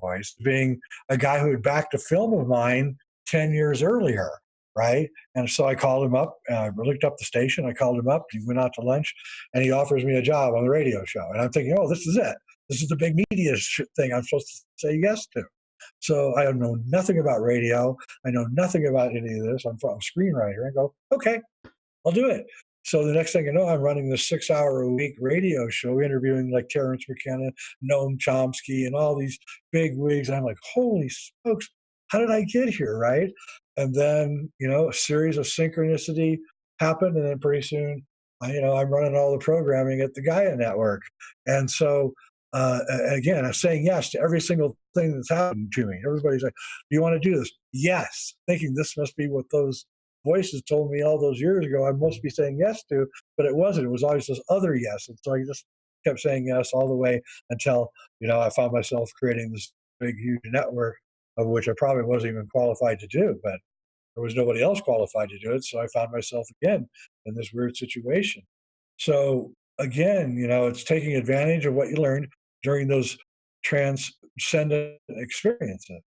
voice, being a guy who had backed a film of mine 10 years earlier, right? And so I called him up, I looked up the station, I called him up, he went out to lunch, and he offers me a job on the radio show. And I'm thinking, oh, this is it. This is the big media thing I'm supposed to say yes to. So I know nothing about radio. I know nothing about any of this. I'm a screenwriter. I go, okay, I'll do it. So the next thing you know, I'm running this 6-hour-a-week radio show, interviewing like Terrence McKenna, Noam Chomsky, and all these big wigs. I'm like, holy smokes, how did I get here, right? And then, a series of synchronicity happened, and then pretty soon, I'm running all the programming at the Gaia Network. And so, again, I'm saying yes to every single thing that's happened to me. Everybody's like, do you want to do this? Yes, thinking this must be what those voices told me all those years ago I must be saying yes to, but it wasn't. It was always this other yes. And so I just kept saying yes all the way until, I found myself creating this big, huge network of which I probably wasn't even qualified to do, but there was nobody else qualified to do it. So I found myself again in this weird situation. So again, it's taking advantage of what you learned during those transcendent experiences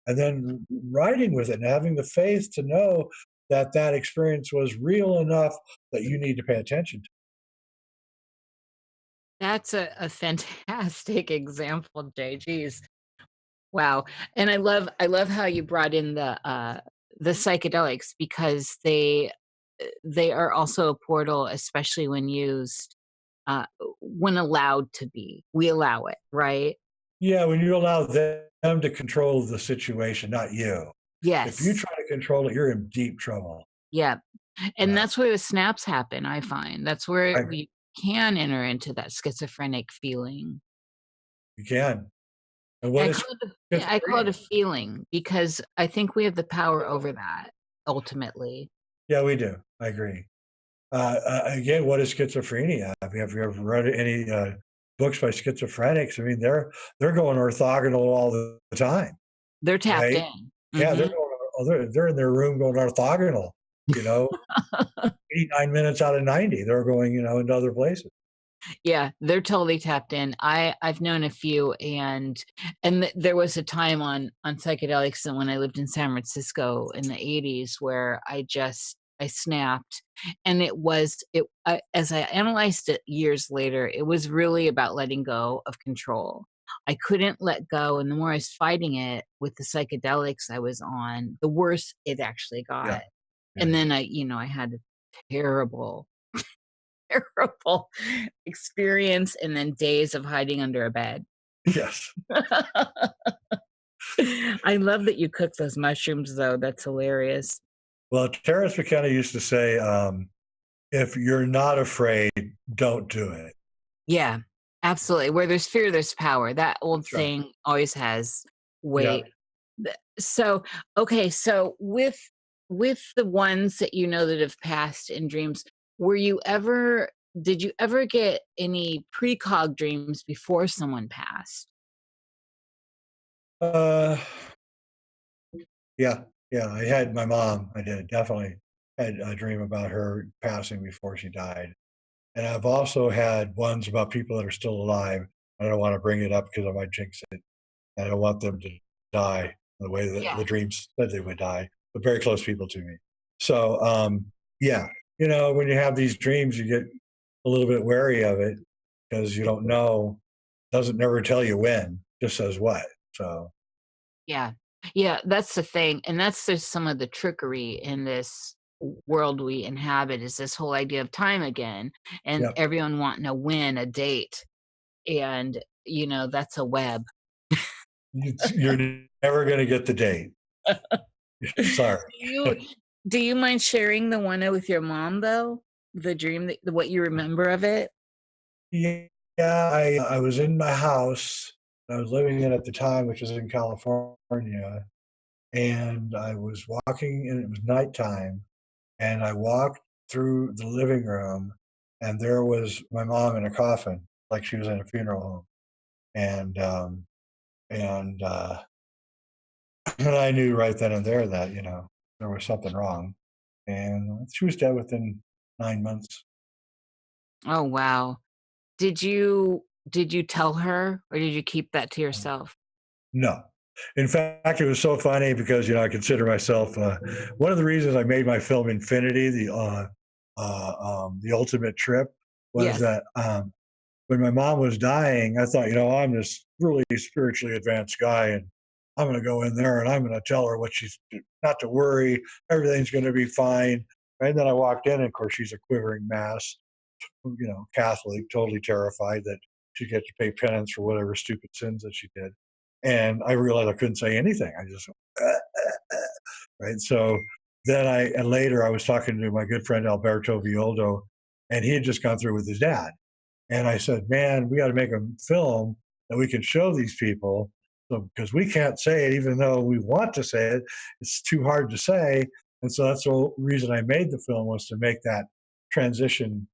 and then riding with it and having the faith to know that experience was real enough that you need to pay attention to. That's a fantastic example, Jay. Geez. Wow. And I love how you brought in the psychedelics, because they are also a portal, especially when used when allowed to be. We allow it, right? Yeah, when you allow them to control the situation, not you. Yes. If you try to control it, you're in deep trouble. Yeah. And that's where the snaps happen, I find. That's where we can enter into that schizophrenic feeling. You can. And what I call it a feeling, because I think we have the power over that, ultimately. Yeah, we do. I agree. Again, what is schizophrenia? Have you ever read any books by schizophrenics? I mean, they're going orthogonal all the time. They're tapped in. Yeah, they're in their room going orthogonal. 89 minutes out of 90, they're going, into other places. Yeah, they're totally tapped in. I've known a few, and there was a time on psychedelics, and when I lived in San Francisco in the 80s, where I snapped, and as I analyzed it years later, it was really about letting go of control. I couldn't let go, and the more I was fighting it with the psychedelics I was on, the worse it actually got. Yeah. And then I had a terrible experience, and then days of hiding under a bed. Yes. I love that you cook those mushrooms, though. That's hilarious. Well, Terrence McKenna used to say, if you're not afraid, don't do it. Yeah, absolutely. Where there's fear, there's power. That old thing always has weight. Yeah. So, okay. So with the ones that that have passed in dreams, did you ever get any precog dreams before someone passed? Yeah, I had my mom. I did definitely had a dream about her passing before she died. And I've also had ones about people that are still alive. I don't want to bring it up because I might jinx it. I don't want them to die the way that the dreams said they would die, but very close people to me. So, when you have these dreams, you get a little bit wary of it because you don't know, doesn't never tell you when, just says what. So, yeah, that's the thing. And that's just some of the trickery in this world we inhabit, is this whole idea of time again, and everyone wanting a date. And, that's a web. You're never going to get the date. Sorry. Do you mind sharing the one with your mom, though? The dream, what you remember of it? Yeah, I was in my house. I was living in at the time, which was in California, and I was walking, and it was nighttime, and I walked through the living room, and there was my mom in a coffin, like she was in a funeral home, and and uh, and I knew right then and there that there was something wrong, and she was dead within 9 months. Oh, wow. Did you tell her, or did you keep that to yourself? No. In fact, it was so funny because I consider myself one of the reasons I made my film Infinity, the ultimate trip, was Yes. that when my mom was dying, I thought, I'm this really spiritually advanced guy, and I'm going to go in there and I'm going to tell her what she's not to worry, everything's going to be fine. And then I walked in, and of course, she's a quivering mass, Catholic, totally terrified that she'd get to pay penance for whatever stupid sins that she did. And I realized I couldn't say anything. I just right. So then and later I was talking to my good friend Alberto Violdo, and he had just gone through with his dad. And I said, man, we got to make a film that we can show these people. So, because we can't say it, even though we want to say it, it's too hard to say. And so that's the reason I made the film, was to make that transition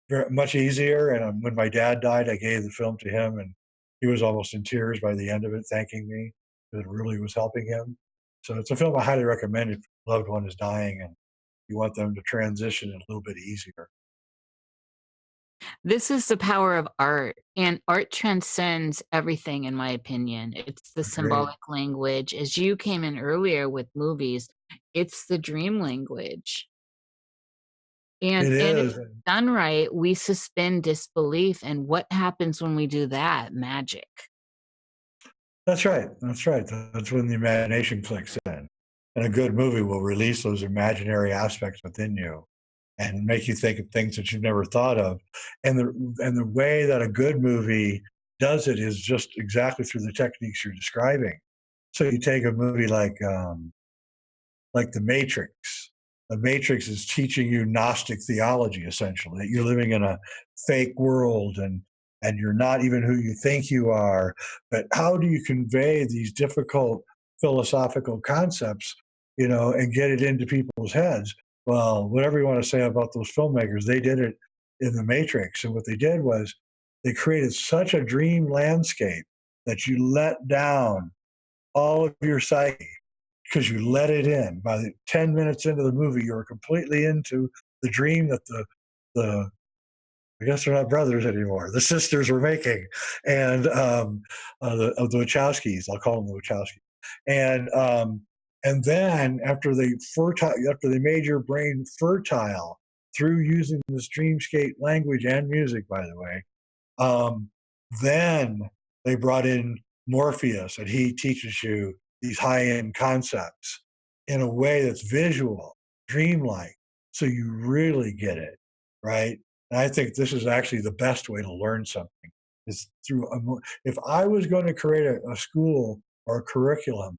very much easier. And when my dad died, I gave the film to him, and he was almost in tears by the end of it, thanking me, because it really was helping him. So it's a film I highly recommend if a loved one is dying and you want them to transition a little bit easier. This is the power of art, and art transcends everything, in my opinion. It's the Agreed. symbolic language. As you came in earlier with movies, it's the dream language. And It if is. done right, we suspend disbelief. And what happens when we do that? Magic. That's right. That's right. That's when the imagination clicks in. And a good movie will release those imaginary aspects within you and make you think of things that you've never thought of. And the way that a good movie does it is just exactly through the techniques you're describing. So you take a movie like The Matrix. The Matrix is teaching you Gnostic theology, essentially, that you're living in a fake world, and you're not even who you think you are. But how do you convey these difficult philosophical concepts, and get it into people's heads? Well, whatever you want to say about those filmmakers, they did it in The Matrix. And what they did was they created such a dream landscape that you let down all of your psyche, because you let it in. By the 10 minutes into the movie, you're completely into the dream that the I guess they're not brothers anymore, the sisters were making, and of the Wachowskis. I'll call them the Wachowskis. And then after they made your brain fertile through using this dreamscape language and music, by the way, then they brought in Morpheus, and he teaches you these high-end concepts in a way that's visual, dreamlike, so you really get it, right? And I think this is actually the best way to learn something, is through if I was going to create a school or a curriculum,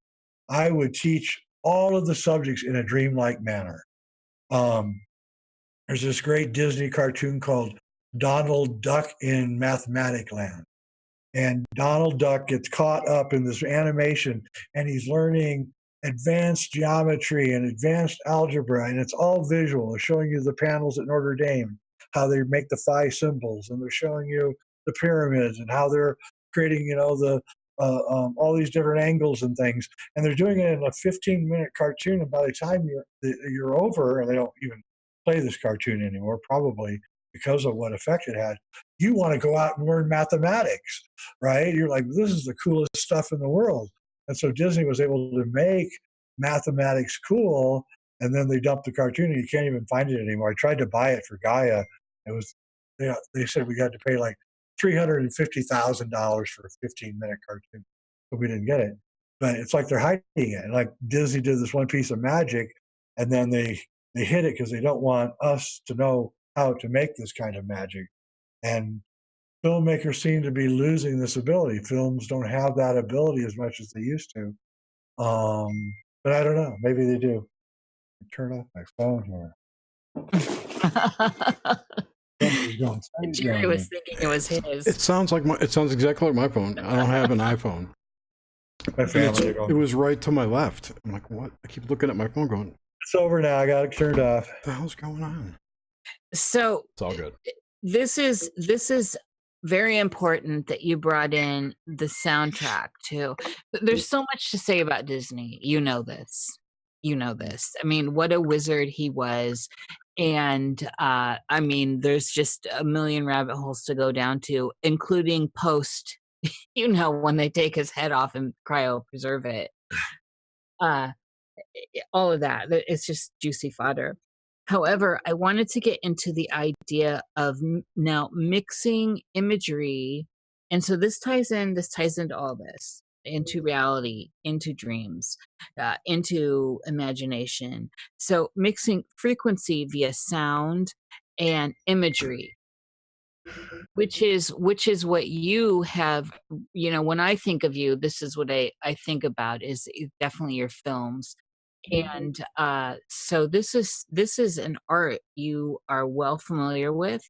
I would teach all of the subjects in a dreamlike manner. There's this great Disney cartoon called Donald Duck in Mathematic Land. And Donald Duck gets caught up in this animation, and he's learning advanced geometry and advanced algebra, and it's all visual. They're showing you the panels at Notre Dame, how they make the phi symbols, and they're showing you the pyramids and how they're creating, all these different angles and things. And they're doing it in a 15-minute cartoon, and by the time you're over, and they don't even play this cartoon anymore, probably because of what effect it had, you want to go out and learn mathematics, right? You're like, this is the coolest stuff in the world. And so Disney was able to make mathematics cool, and then they dumped the cartoon, and you can't even find it anymore. I tried to buy it for Gaia. They said we had to pay like $350,000 for a 15-minute cartoon, but we didn't get it. But it's like they're hiding it. And like Disney did this one piece of magic, and then they hid it because they don't want us to know how to make this kind of magic. And filmmakers seem to be losing this ability. Films don't have that ability as much as they used to. But I don't know. Maybe they do. Turn off my phone here. Jerry was thinking it was his. It sounds exactly like my phone. I don't have an iPhone. My family It was right to my left. I'm like, what? I keep looking at my phone going, it's over now. I got it turned off. what the hell's going on? So It's all good. this is very important that you brought in the soundtrack too. There's so much to say about Disney. You know this. I mean, what a wizard he was. And I mean, there's just a million rabbit holes to go down to, including post, when they take his head off and cryopreserve it. All of that. It's just juicy fodder. However, I wanted to get into the idea of now mixing imagery. And so this ties into all this, into reality, into dreams, into imagination. So mixing frequency via sound and imagery, which is what you have. When I think of you, this is what I think about is definitely your films. And so this is an art you are well familiar with,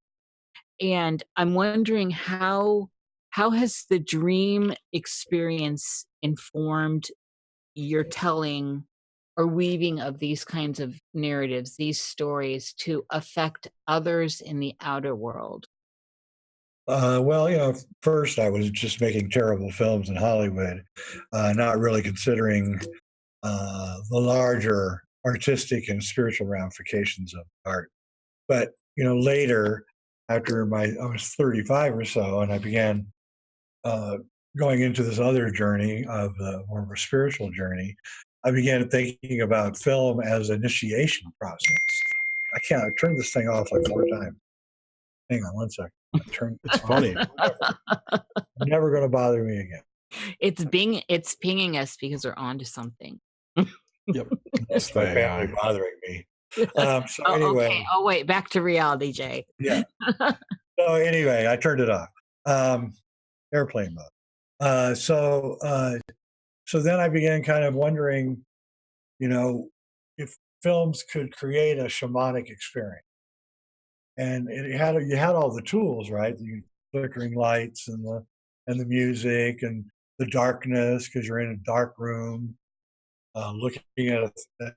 and I'm wondering how has the dream experience informed your telling or weaving of these kinds of narratives, these stories, to affect others in the outer world? Well, first I was just making terrible films in Hollywood, not really considering the larger artistic and spiritual ramifications of art. But later, after I was 35 or so, and I began going into this other journey of more of a spiritual journey, I began thinking about film as an initiation process. I turned this thing off like 4 times. Hang on one second. It's funny. Never going to bother me again. It's pinging us because we're onto something. Yep. It's my family bothering me. So anyway. Okay. Oh wait, back to reality, Jay. Yeah. So anyway, I turned it off. Airplane mode. So then I began kind of wondering, if films could create a shamanic experience, and you had all the tools, right? The flickering lights and the music and the darkness because you're in a dark room, looking at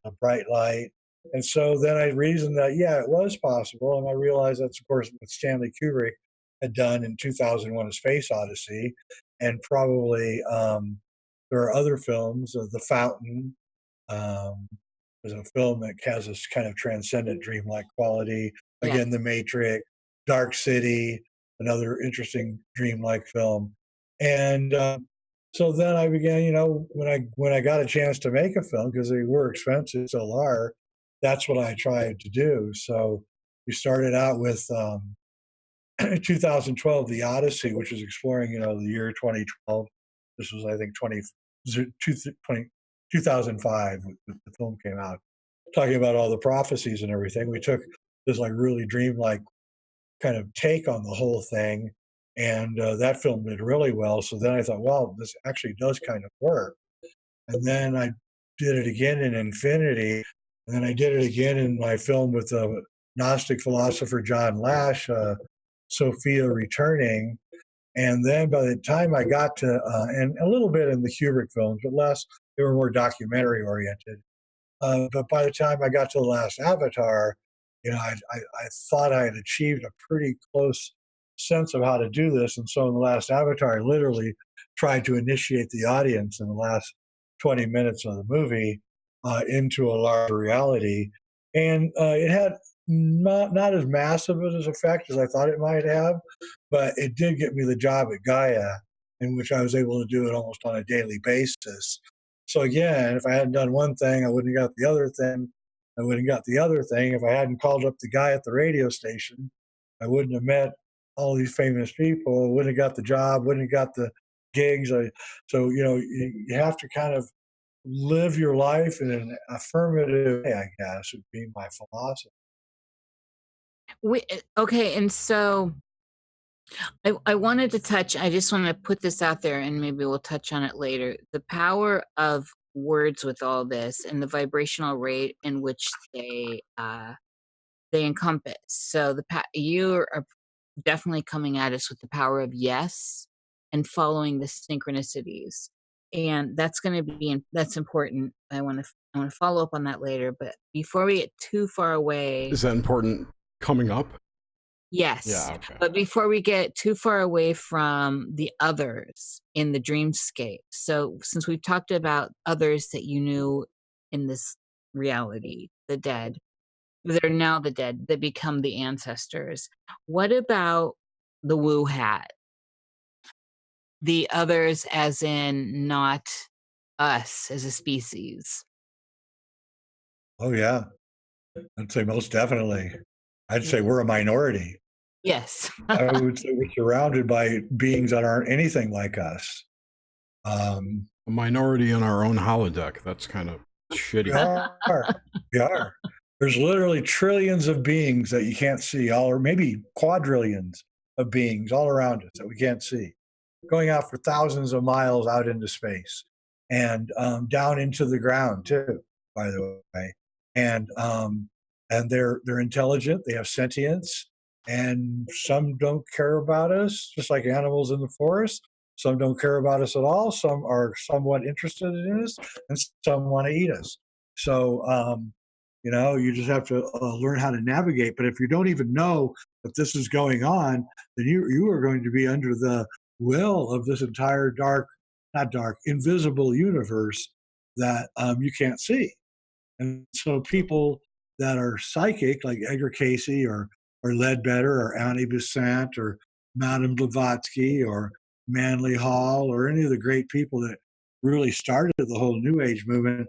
a bright light. And so then I reasoned that, yeah, it was possible. And I realized that's, of course, what Stanley Kubrick had done in 2001: A Space Odyssey. And probably there are other films, The Fountain. There's a film that has this kind of transcendent dreamlike quality. Again, The Matrix, Dark City, another interesting dreamlike film. And so then I began, when I got a chance to make a film, because they were expensive, still are, that's what I tried to do. So we started out with 2012, The Odyssey, which is exploring, the year 2012. This was, I think, 2005, the film came out, talking about all the prophecies and everything. We took this like really dreamlike kind of take on the whole thing, and that film did really well. So then I thought, well, this actually does kind of work. And then I did it again in Infinity, and then I did it again in my film with the Gnostic philosopher John Lash, Sophia Returning. And then by the time I got to, and a little bit in the Kubrick films, but less, they were more documentary oriented. But by the time I got to The Last Avatar, I thought I had achieved a pretty close sense of how to do this. And so in The Last Avatar, I literally tried to initiate the audience in the last 20 minutes of the movie into a larger reality. And it had not as massive an effect as I thought it might have, but it did get me the job at Gaia, in which I was able to do it almost on a daily basis. So again, if I hadn't done one thing, I wouldn't have got the other thing. I wouldn't have got the other thing. If I hadn't called up the guy at the radio station, I wouldn't have met all these famous people. I wouldn't have got the job, wouldn't have got the gigs. So, you have to kind of live your life in an affirmative way, I guess, would be my philosophy. Okay, and so I wanted to touch, I just want to put this out there and maybe we'll touch on it later. The power of words with all this and the vibrational rate in which they encompass. So you are definitely coming at us with the power of yes and following the synchronicities. And that's going to be, that's important. I want to follow up on that later, but before we get too far away. Is that important coming up? Yes. Yeah, okay. But before we get too far away from the others in the dreamscape. So since we've talked about others that you knew in this reality, the dead, they're now the dead, they become the ancestors. What about the Wu hat? The others as in not us as a species. Oh, yeah. I'd say most definitely. I'd say we're a minority. Yes. I would say we're surrounded by beings that aren't anything like us. A minority in our own holodeck. That's kind of shitty. We are. There's literally trillions of beings that you can't see, or maybe quadrillions of beings all around us that we can't see, going out for thousands of miles out into space and down into the ground too, by the way. And they're intelligent. They have sentience, and some don't care about us, just like animals in the forest. Some don't care about us at all. Some are somewhat interested in us, and some want to eat us. So, you just have to learn how to navigate. But if you don't even know that this is going on, then you are going to be under the will of this entire invisible universe that you can't see. And so people that are psychic, like Edgar Cayce or Ledbetter or Annie Besant or Madame Blavatsky or Manly Hall or any of the great people that really started the whole New Age movement,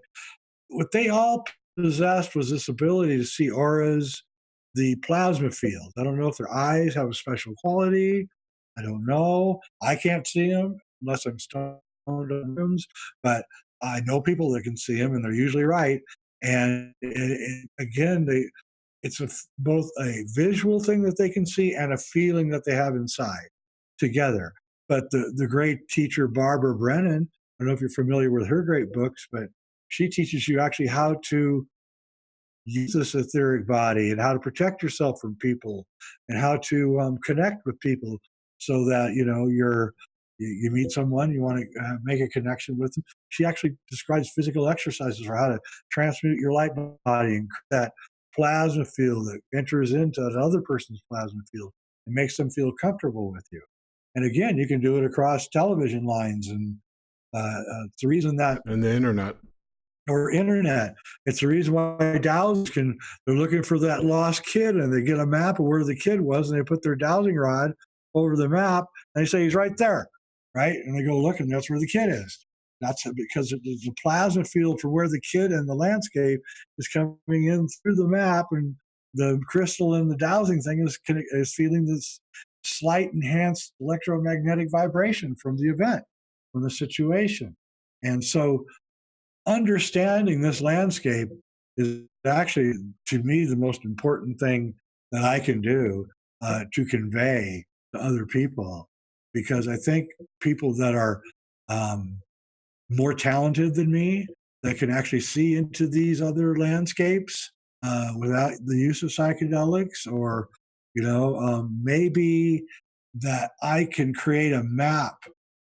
what they all possessed was this ability to see auras, the plasma field. I don't know if their eyes have a special quality. I don't know. I can't see them unless I'm stoned in rooms, but I know people that can see them, and they're usually right. And again, it's both a visual thing that they can see and a feeling that they have inside together. But the great teacher Barbara Brennan, I don't know if you're familiar with her great books, but she teaches you actually how to use this etheric body and how to protect yourself from people and how to connect with people so that, you meet someone, you want to make a connection with them. She actually describes physical exercises for how to transmute your light body and that plasma field that enters into another person's plasma field and makes them feel comfortable with you. And again, you can do it across television lines, and it's the reason that and the internet. It's the reason why dowsers they're looking for that lost kid, and they get a map of where the kid was, and they put their dowsing rod over the map, and they say he's right there, right? And they go look, and that's where the kid is. That's because the plasma field for where the kid and the landscape is coming in through the map, and the crystal in the dowsing thing is feeling this slight enhanced electromagnetic vibration from the event, from the situation. And so understanding this landscape is actually, to me, the most important thing that I can do to convey to other people, because I think people that are more talented than me, that can actually see into these other landscapes without the use of psychedelics, or maybe that I can create a map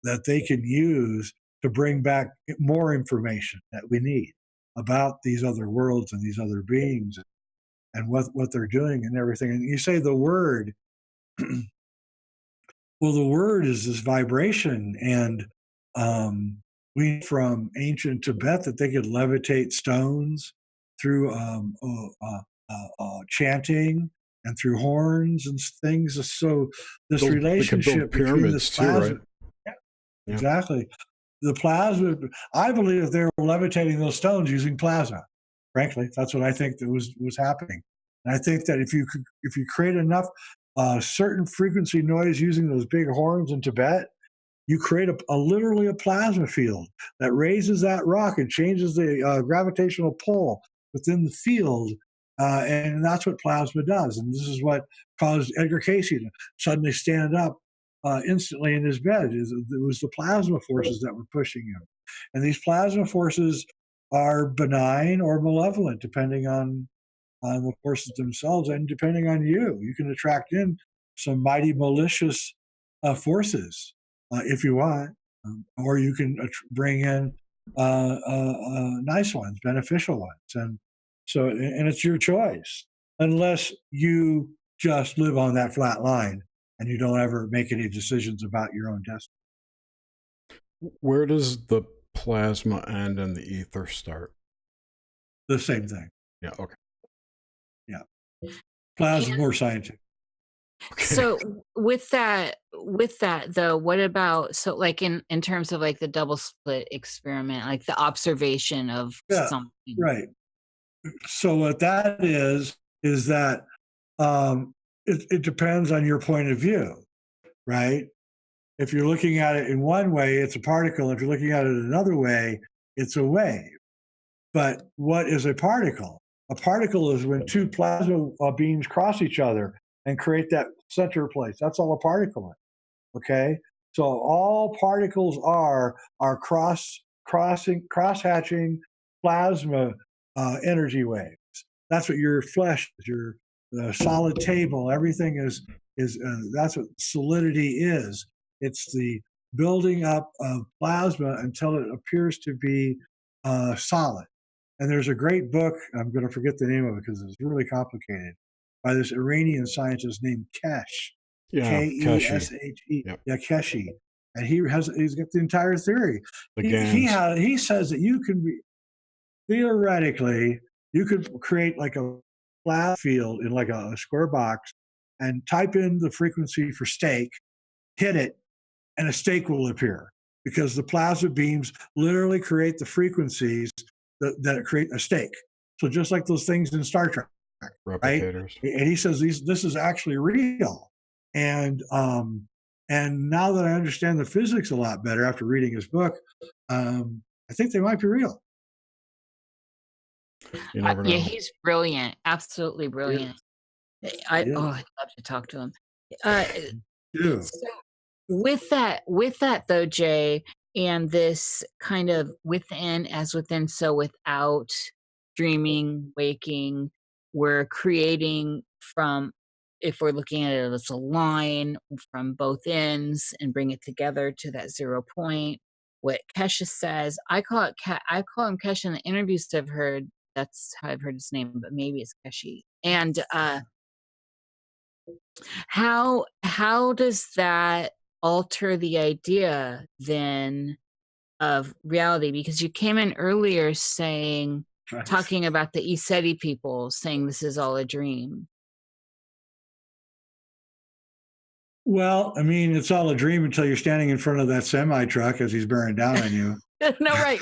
that they can use to bring back more information that we need about these other worlds and these other beings and what they're doing and everything. And you say the word, well, the word is this vibration. And we from ancient Tibet that they could levitate stones through chanting and through horns and things. So this relationship between this plasma, too, right? Yeah. Exactly. The plasma, I believe that they were levitating those stones using plasma. Frankly, that's what I think that was happening. And I think that if you create enough certain frequency noise using those big horns in Tibet, you create literally a plasma field that raises that rock and changes the gravitational pull within the field And that's what plasma does. And this is what caused Edgar Cayce to suddenly stand up instantly in his bed. It was the plasma forces that were pushing him. And these plasma forces are benign or malevolent, depending on the forces themselves and depending on you. You can attract in some mighty malicious forces if you want, or you can bring in nice ones, beneficial ones. And so, and it's your choice, unless you just live on that flat line and you don't ever make any decisions about your own destiny. Where does the plasma end and the ether start? The same thing. Yeah, okay. Yeah. Plasma is more scientific. Okay. So with that though, what about, so like in terms of like the double slit experiment, like the observation of something? Right. So what that is that it depends on your point of view, right? If you're looking at it in one way, it's a particle. If you're looking at it another way, it's a wave. But what is a particle? A particle is when two plasma beams cross each other and create that center place. That's all a particle is. Okay? So all particles are cross-hatching plasma energy waves. That's what your flesh is, your solid table. Everything is that's what solidity is. It's the building up of plasma until it appears to be solid. And there's a great book, I'm going to forget the name of it because it's really complicated, by this Iranian scientist named Cayce. Yeah, K-E-S-H-E. Yep. Yeah, Cayce. And he's got the entire theory. He says that you can be, theoretically, you could create like a flat field in like a square box and type in the frequency for steak, hit it, and a steak will appear because the plasma beams literally create the frequencies that create a steak. So just like those things in Star Trek, replicators. Right? And he says this is actually real. And now that I understand the physics a lot better after reading his book, I think they might be real. You never know. Yeah, he's brilliant, absolutely brilliant. Yeah. I'd love to talk to him. Yeah. So with that though, Jay, and this kind of within as within, so without, dreaming, waking, we're creating from, if we're looking at it as a line from both ends and bring it together to that 0 point. What Kesha says, I call him Kesha in the interviews I've heard. That's how I've heard his name, but maybe it's Keshi. And how does that alter the idea then of reality? Because you came in earlier saying, talking about the Iseti people saying this is all a dream. Well, I mean, it's all a dream until you're standing in front of that semi truck as he's bearing down on you. No, right.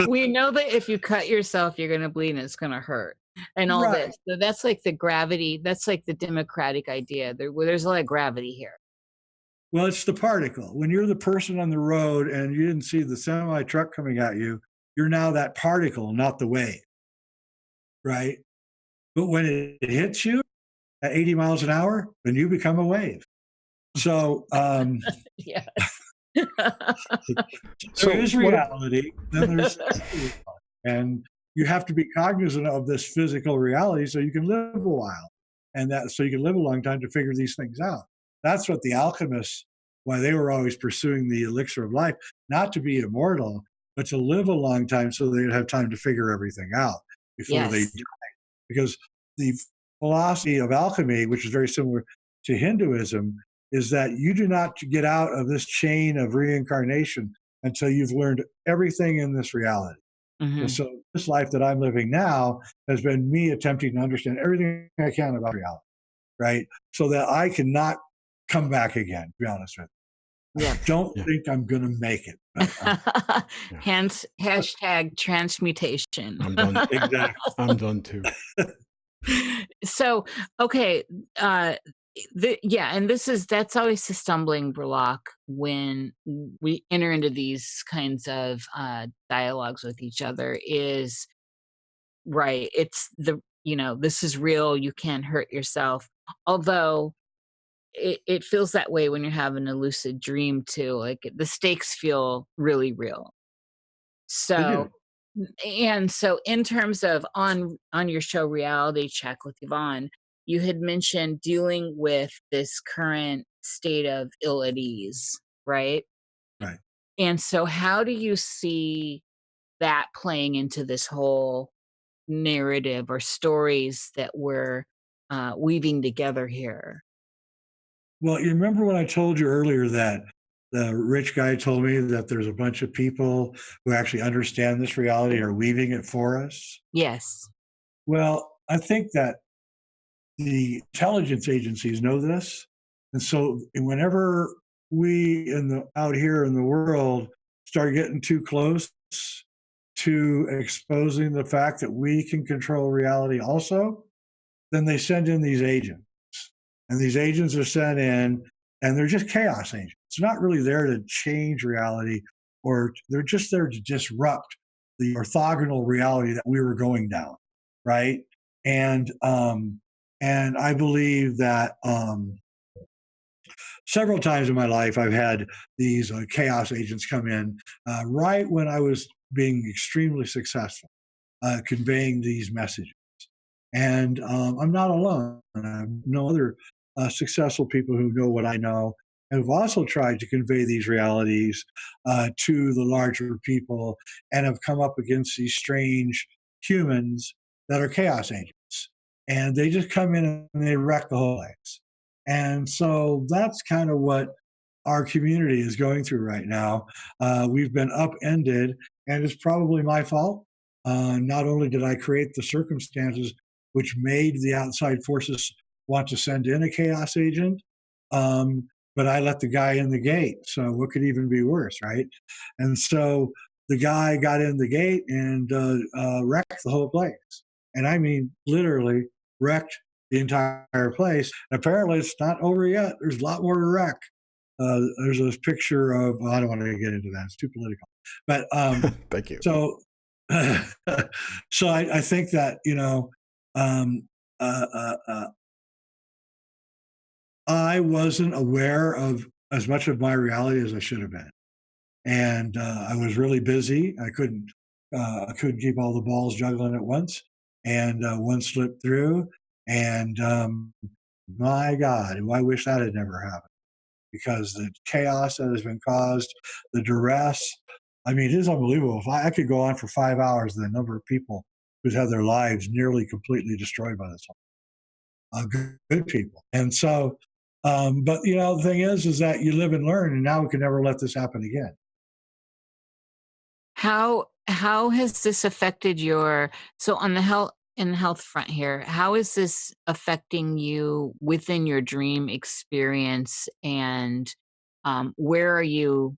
We know that if you cut yourself, you're going to bleed and it's going to hurt and all this. So that's like the gravity. That's like the democratic idea. There's a lot of gravity here. Well, it's the particle. When you're the person on the road and you didn't see the semi truck coming at you, you're now that particle, not the wave. Right? But when it hits you at 80 miles an hour, then you become a wave. So, yes. So there is reality, then there's and you have to be cognizant of this physical reality so you can live a while, and that so you can live a long time to figure these things out. That's what the alchemists, why they were always pursuing the elixir of life, not to be immortal, but to live a long time so they'd have time to figure everything out before they die. Because the philosophy of alchemy, which is very similar to Hinduism, is that you do not get out of this chain of reincarnation until you've learned everything in this reality. Mm-hmm. So this life that I'm living now has been me attempting to understand everything I can about reality, right? So that I cannot come back again, to be honest with you. I don't think I'm going to make it. Hence, hashtag transmutation. I'm done. Exactly. I'm done too. So, okay. And that's always the stumbling block when we enter into these kinds of dialogues with each other is right. It's this is real, you can't hurt yourself. Although it feels that way when you're having a lucid dream too. Like the stakes feel really real. They So, do. and so in terms of on your show Reality Check with Yvonne, you had mentioned dealing with this current state of ill at ease, right? Right. And so how do you see that playing into this whole narrative or stories that we're weaving together here? Well, you remember when I told you earlier that the rich guy told me that there's a bunch of people who actually understand this reality are weaving it for us? Yes. Well, I think that the intelligence agencies know this. And so whenever we out here in the world start getting too close to exposing the fact that we can control reality also, then they send in these agents. And these agents are sent in, and they're just chaos agents. It's not really there to change reality, or they're just there to disrupt the orthogonal reality that we were going down, right? And I believe that several times in my life I've had these chaos agents come in right when I was being extremely successful conveying these messages. And I'm not alone. I have no other successful people who know what I know and who've also tried to convey these realities to the larger people and have come up against these strange humans that are chaos agents. And they just come in and they wreck the whole place. And so that's kind of what our community is going through right now. We've been upended, and it's probably my fault. Not only did I create the circumstances which made the outside forces want to send in a chaos agent, but I let the guy in the gate. So what could even be worse, right? And so the guy got in the gate and wrecked the whole place. And I mean, literally wrecked the entire place. Apparently, it's not over yet. There's a lot more to wreck. There's this picture of, well, I don't want to get into that. It's too political. But Thank you. so, so I think that, um, I wasn't aware of as much of my reality as I should have been. And I was really busy. I couldn't keep all the balls juggling at once. And one slipped through. And my God, I wish that had never happened, because the chaos that has been caused, the duress, I mean, it is unbelievable. If I could go on for 5 hours, the number of people who's had their lives nearly completely destroyed by this. Good people. And so, but the thing is that you live and learn, and now we can never let this happen again. How has this affected your, so on the health front here, how is this affecting you within your dream experience, and where are you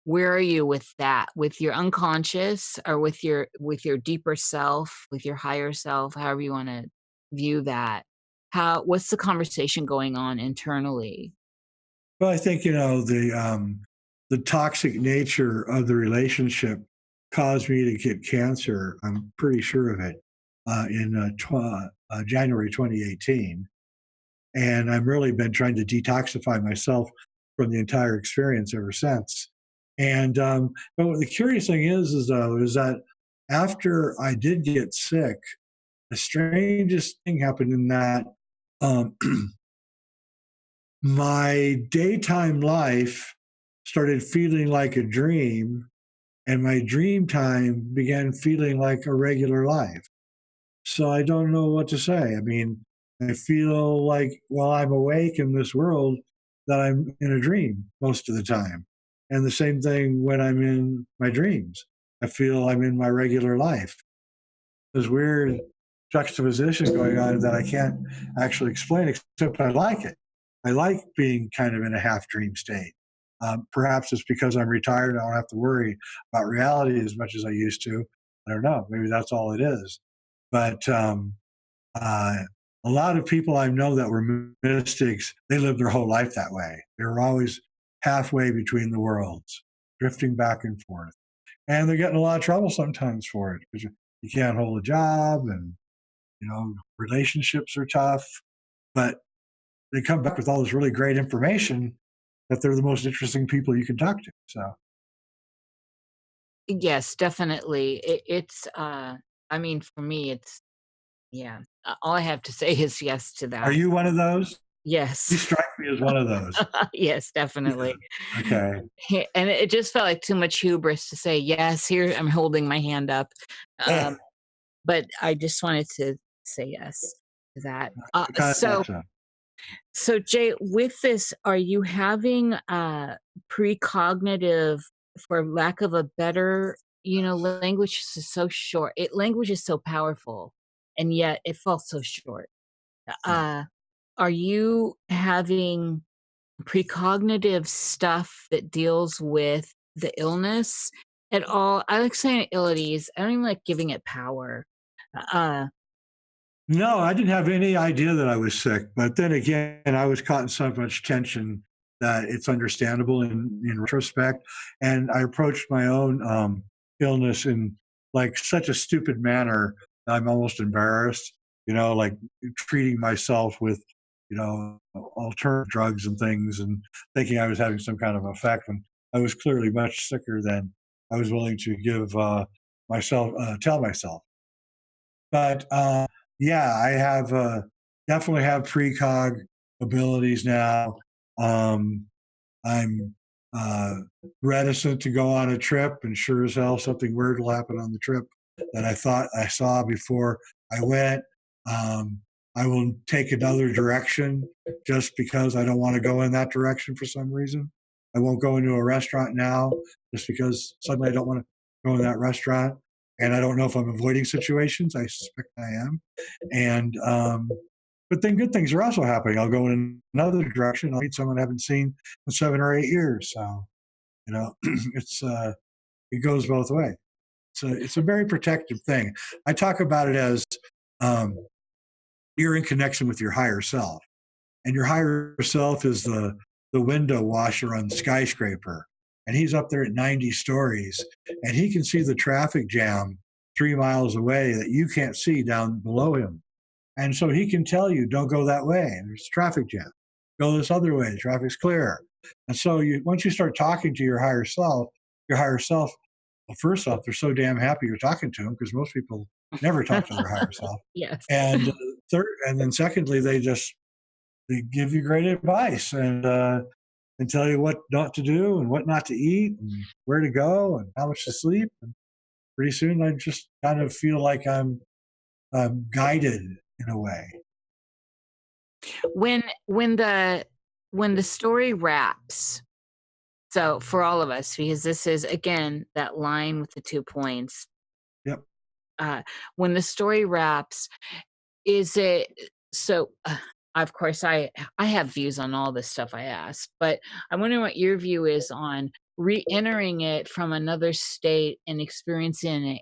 with that, with your unconscious, or with your deeper self, with your higher self, however you want to view that? What's the conversation going on internally? Well, I think the toxic nature of the relationship caused me to get cancer. I'm pretty sure of it in January 2018, and I've really been trying to detoxify myself from the entire experience ever since. And but what the curious thing is that after I did get sick, the strangest thing happened in that um, my daytime life started feeling like a dream, and my dream time began feeling like a regular life. So I don't know what to say. I mean, I feel like while I'm awake in this world, that I'm in a dream most of the time. And the same thing when I'm in my dreams. I feel I'm in my regular life. There's weird juxtaposition going on that I can't actually explain, except I like it. I like being kind of in a half dream state. Perhaps it's because I'm retired and I don't have to worry about reality as much as I used to. I don't know. Maybe that's all it is. But a lot of people I know that were mystics, they lived their whole life that way. They were always halfway between the worlds, drifting back and forth. And they're getting a lot of trouble sometimes for it, because you can't hold a job, and relationships are tough, but they come back with all this really great information that they're the most interesting people you can talk to. So Yes, definitely. It's I mean, for me, it's yeah. All I have to say is yes to are that. you one of those? You Yes. strike me as one of those. Yes, definitely. Okay. And it just felt like too much hubris to say yes. Here, I'm holding my hand up, but I just wanted to say yes to that. So, Gotcha. so Jay, with this, are you having precognitive, for lack of a better, language is so short. Language is so powerful, and yet it falls so short. Uh, are you having precognitive stuff that deals with the illness at all? I like saying abilities. I don't even like giving it power. Uh, No, I didn't have any idea that I was sick. But then again, I was caught in so much tension that it's understandable in retrospect. And I approached my own illness in like such a stupid manner. I'm almost embarrassed, like treating myself with, alternative drugs and things and thinking I was having some kind of effect. And I was clearly much sicker than I was willing to give tell myself. But yeah, I have definitely have precog abilities now. I'm reticent to go on a trip, and sure as hell something weird will happen on the trip that I thought I saw before I went. I will take another direction just because I don't want to go in that direction for some reason. I won't go into a restaurant now just because suddenly I don't want to go in that restaurant. And I don't know if I'm avoiding situations. I suspect I am. And but then good things are also happening. I'll go in another direction. I'll meet someone I haven't seen in 7 or 8 years. So it's it goes both ways. So it's a very protective thing. I talk about it as you're in connection with your higher self, and your higher self is the window washer on the skyscraper, and he's up there at 90 stories, and he can see the traffic jam 3 miles away that you can't see down below him. And so he can tell you, don't go that way, there's a traffic jam. Go this other way, the traffic's clear. And so once you start talking to your higher self, well, first off, they're so damn happy you're talking to them because most people never talk to their higher self. yes. And then secondly, they give you great advice and tell you what not to do and what not to eat and where to go and how much to sleep. And pretty soon, I just kind of feel like I'm guided in a way. When the story wraps, so for all of us, because this is again that line with the 2 points. Yep. When the story wraps, is it so? Of course, I have views on all this stuff I asked, but I'm wondering what your view is on re-entering it from another state and experiencing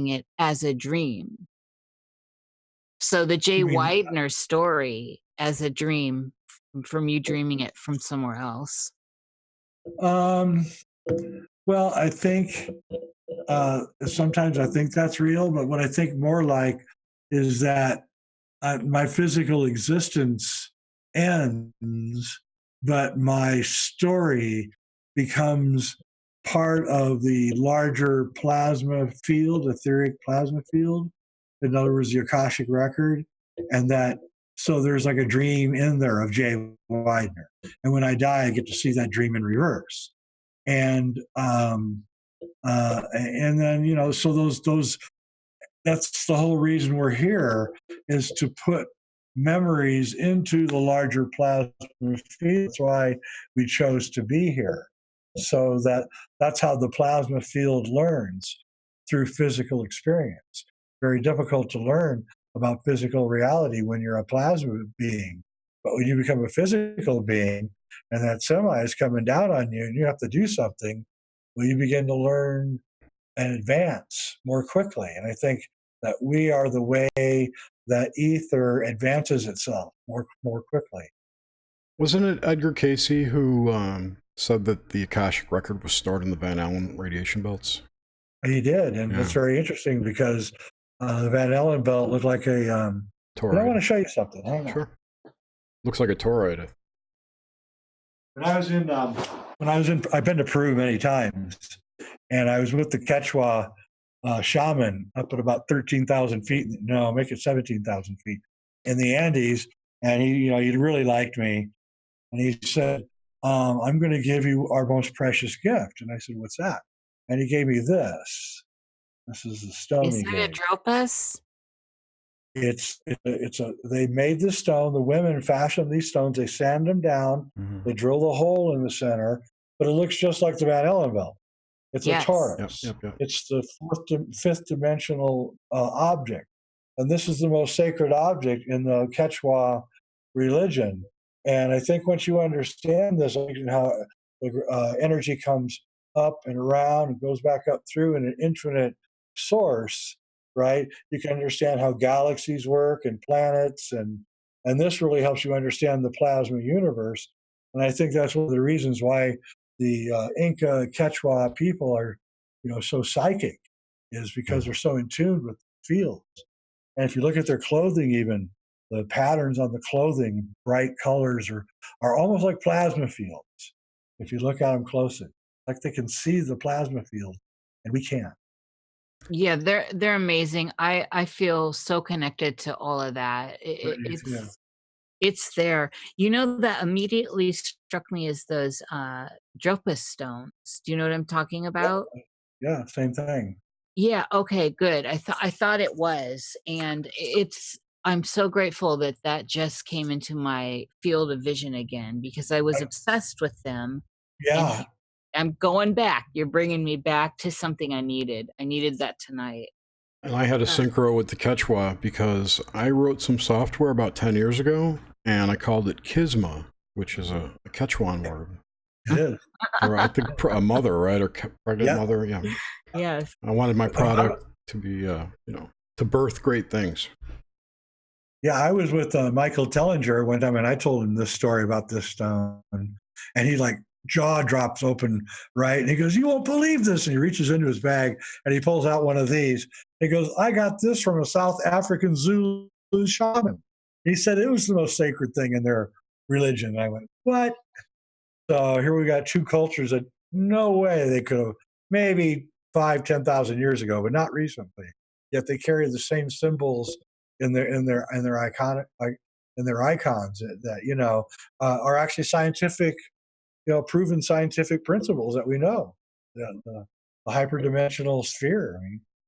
it as a dream. So the Jay Weidner story as a dream from you dreaming it from somewhere else. Well, I think sometimes I think that's real, but what I think more like is that my physical existence ends, but my story becomes part of the larger plasma field, etheric plasma field. In other words, the Akashic record, and that so there's like a dream in there of Jay Weidner, and when I die, I get to see that dream in reverse, and then so those that's the whole reason we're here is to put memories into the larger plasma field. That's why we chose to be here, so that's how the plasma field learns through physical experience. Very difficult to learn about physical reality when you're a plasma being. But when you become a physical being and that semi is coming down on you and you have to do something, well, you begin to learn and advance more quickly. And I think that we are the way that ether advances itself more quickly. Wasn't it Edgar Cayce who said that the Akashic record was stored in the Van Allen radiation belts? He did. And It's very interesting because The Van Allen belt looked like a. But I want to show you something. Hang on. Sure. Looks like a toroid. When I was in, I've been to Peru many times, and I was with the Quechua shaman up at about 13,000 feet. No, make it 17,000 feet in the Andes, and he really liked me, and he said, "I'm going to give you our most precious gift." And I said, "What's that?" And he gave me this. This is the stone Is he that gave. a Dropas? They made the stone. The women fashioned these stones. They sand them down. Mm-hmm. They drill the hole in the center, but it looks just like the Van Allen belt. It's Yes. a torus. Yep. It's the fifth dimensional object, and this is the most sacred object in the Quechua religion. And I think once you understand this, how the energy comes up and around and goes back up through in an infinite source, right? You can understand how galaxies work and planets, and this really helps you understand the plasma universe. And I think that's one of the reasons why the Inca Quechua people are, so psychic, is because they're so in tune with fields. And if you look at their clothing, even the patterns on the clothing, bright colors are almost like plasma fields. If you look at them closely, like they can see the plasma field, and we can't. Yeah, they're amazing. I feel so connected to all of that. It's there. That immediately struck me as those Dropas stones. Do you know what I'm talking about? Yeah, same thing. Yeah, okay, good. I thought it was, and I'm so grateful that just came into my field of vision again, because I was obsessed with them. Yeah. And I'm going back. You're bringing me back to something I needed. I needed that tonight. And I had a synchro with the Quechua because I wrote some software about 10 years ago, and I called it Kisma, which is a Quechuan word. It is. Or I think a mother, right? Or pregnant mother, yeah. Yes. I wanted my product to be, to birth great things. Yeah, I was with Michael Tellinger one time, and I told him this story about this stone, and he jaw drops open, right? And he goes, "You won't believe this." And he reaches into his bag and he pulls out one of these. He goes, "I got this from a South African Zulu shaman." He said it was the most sacred thing in their religion. And I went, "What?" So here we got two cultures that no way they could have, maybe 5,000-10,000 years ago, but not recently. Yet they carry the same symbols in their iconic, in their icons that are actually scientific, proven scientific principles that we know. The hyperdimensional sphere.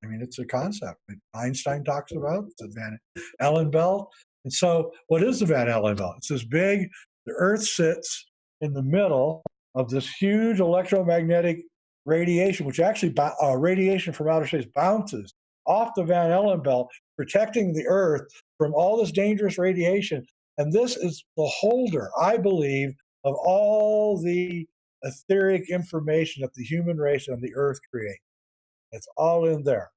I mean, it's a concept that Einstein talks about. It's the Van Allen belt. And so, what is the Van Allen belt? It's this big. The Earth sits in the middle of this huge electromagnetic radiation, which actually radiation from outer space bounces off the Van Allen belt, protecting the Earth from all this dangerous radiation. And this is the holder, I believe, of all the etheric information that the human race and the Earth create. It's all in there.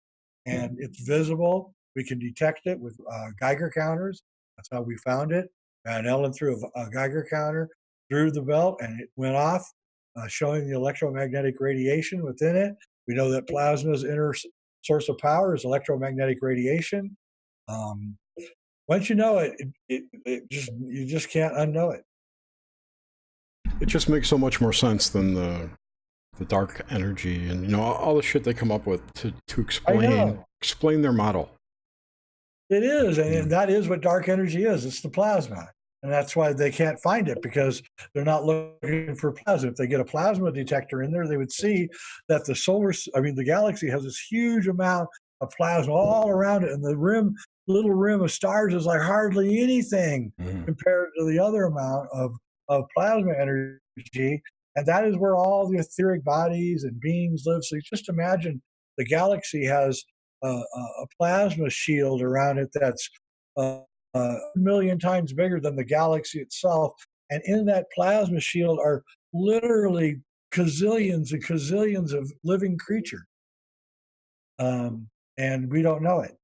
And it's visible. We can detect it with Geiger counters. That's how we found it. And Ellen threw a Geiger counter through the belt, and it went off, showing the electromagnetic radiation within it. We know that plasma's inner source of power is electromagnetic radiation. Once you know it, you just can't unknow it. It just makes so much more sense than the dark energy and all the shit they come up with to explain their model. It is, and that is what dark energy is. It's the plasma, and that's why they can't find it, because they're not looking for plasma. If they get a plasma detector in there, they would see that the galaxy has this huge amount of plasma all around it, and the little rim of stars is like hardly anything compared to the other amount of plasma energy. And that is where all the etheric bodies and beings live. So you just imagine the galaxy has a plasma shield around it that's a million times bigger than the galaxy itself. And in that plasma shield are literally gazillions and gazillions of living creatures. And we don't know it.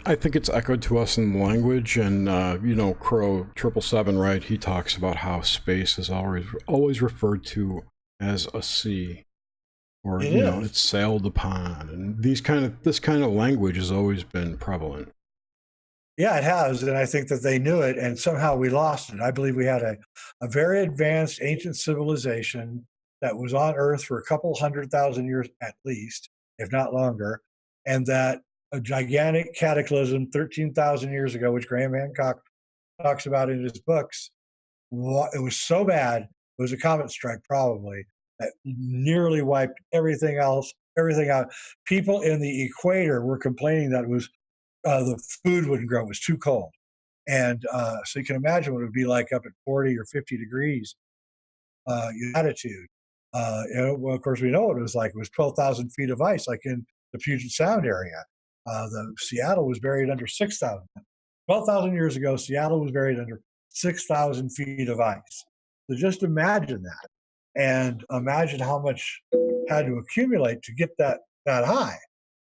I think it's echoed to us in language, and Crow 777, right? He talks about how space is always referred to as a sea, or It is. it's sailed upon, and this kind of language has always been prevalent. Yeah, it has, and I think that they knew it, and somehow we lost it. I believe we had a very advanced ancient civilization that was on Earth for a couple 100,000 years at least, if not longer, and that a gigantic cataclysm 13,000 years ago, which Graham Hancock talks about in his books, it was so bad, it was a comet strike probably, that nearly wiped everything else, everything out. People in the equator were complaining that it was the food wouldn't grow; it was too cold. And so you can imagine what it would be like up at 40 or 50 degrees latitude. Well, of course, we know what it was like. It was 12,000 feet of ice, like in the Puget Sound area. The Seattle was buried under 6,000. 12,000 years ago, Seattle was buried under 6,000 feet of ice. So just imagine that, and imagine how much had to accumulate to get that high.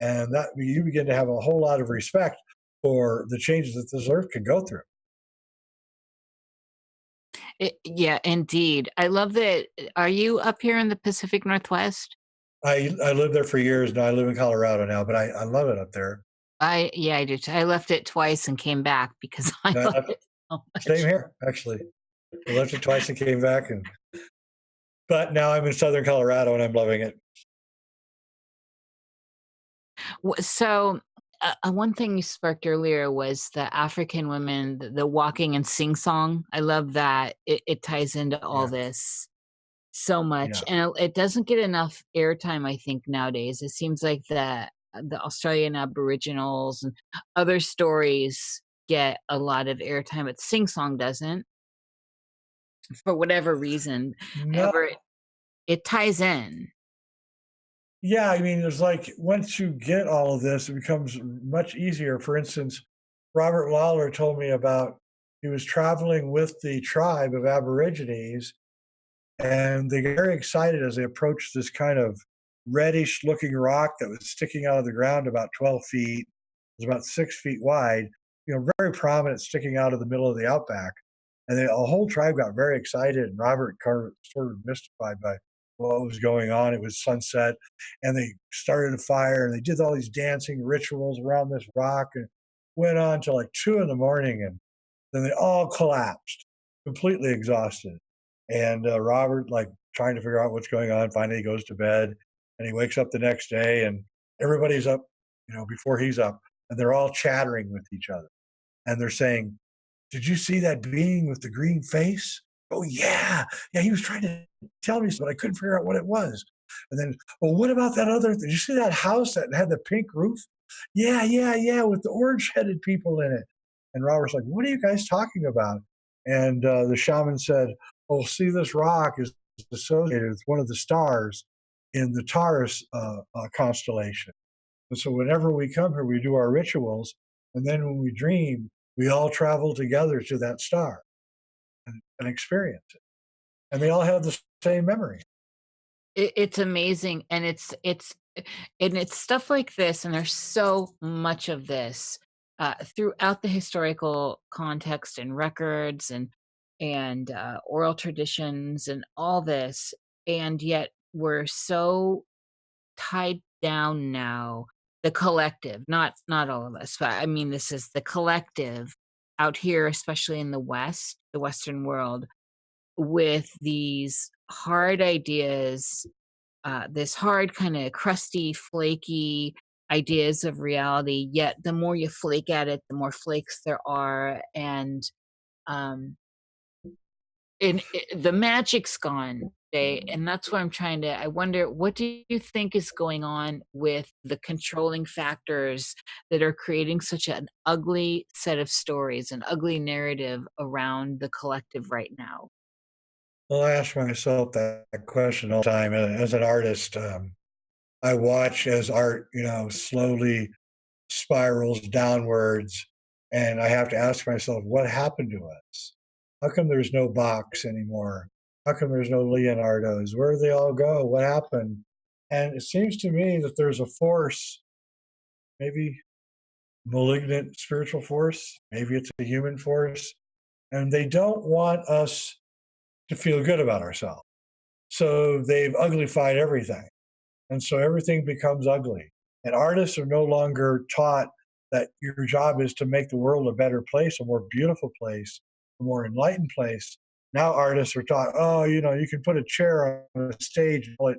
And that you begin to have a whole lot of respect for the changes that this earth can go through. Yeah, indeed. I love that. Are you up here in the Pacific Northwest? I lived there for years. Now I live in Colorado now, but I love it up there. Yeah, I do. I left it twice and came back because I I love left, it so same much. here, actually. I left it twice and came back, but now I'm in southern Colorado and I'm loving it. So, one thing you sparked earlier was the African women, the walking and sing song. I love that it ties into all Yeah, this so much, yeah. and it doesn't get enough airtime. I think nowadays it seems like the Australian Aboriginals and other stories get a lot of airtime, but sing song doesn't for whatever reason. No, However, it ties in. yeah. I mean, there's like once you get all of this, it becomes much easier. For instance, Robert Lawler told me about he was traveling with the tribe of Aborigines, and they get very excited as they approached this kind of reddish looking rock that was sticking out of the ground about 12 feet. It was about 6 feet wide, very prominent, sticking out of the middle of the outback. And the whole tribe got very excited, and Robert Carter sort of mystified by what was going on. It was sunset, and they started a fire, and they did all these dancing rituals around this rock, and went on till like 2 in the morning, and then they all collapsed, completely exhausted. And Robert, like trying to figure out what's going on, finally he goes to bed, and he wakes up the next day, and everybody's up, before he's up, and they're all chattering with each other, and they're saying, "Did you see that being with the green face? Oh yeah, yeah. He was trying to tell me something, but I couldn't figure out what it was." And then, well, what about that other? Did you see that house that had the pink roof? Yeah, yeah, yeah, with the orange-headed people in it. And Robert's like, "What are you guys talking about?" And the shaman said, "Oh, see, this rock is associated with one of the stars in the Taurus constellation. And so whenever we come here, we do our rituals, and then when we dream, we all travel together to that star and experience it. And they all have the same memory." It's amazing, and it's stuff like this, and there's so much of this throughout the historical context and records and oral traditions and all this, and yet we're so tied down now. The collective, not all of us, but I mean, this is the collective out here, especially in the West, the Western world, with these hard ideas, this hard, kind of crusty, flaky ideas of reality. Yet, the more you flake at it, the more flakes there are, um, the magic's gone. And that's why I'm trying to. I wonder, what do you think is going on with the controlling factors that are creating such an ugly set of stories, an ugly narrative around the collective right now? Well, I ask myself that question all the time. As an artist, I watch as art, slowly spirals downwards, and I have to ask myself, what happened to us? How come there's no Bachs anymore? How come there's no Leonardos? Where do they all go? What happened? And it seems to me that there's a force, maybe malignant spiritual force, maybe it's a human force, and they don't want us to feel good about ourselves. So they've uglified everything. And so everything becomes ugly. And artists are no longer taught that your job is to make the world a better place, a more beautiful place, a more enlightened place. Now artists are taught, oh, you can put a chair on a stage and call it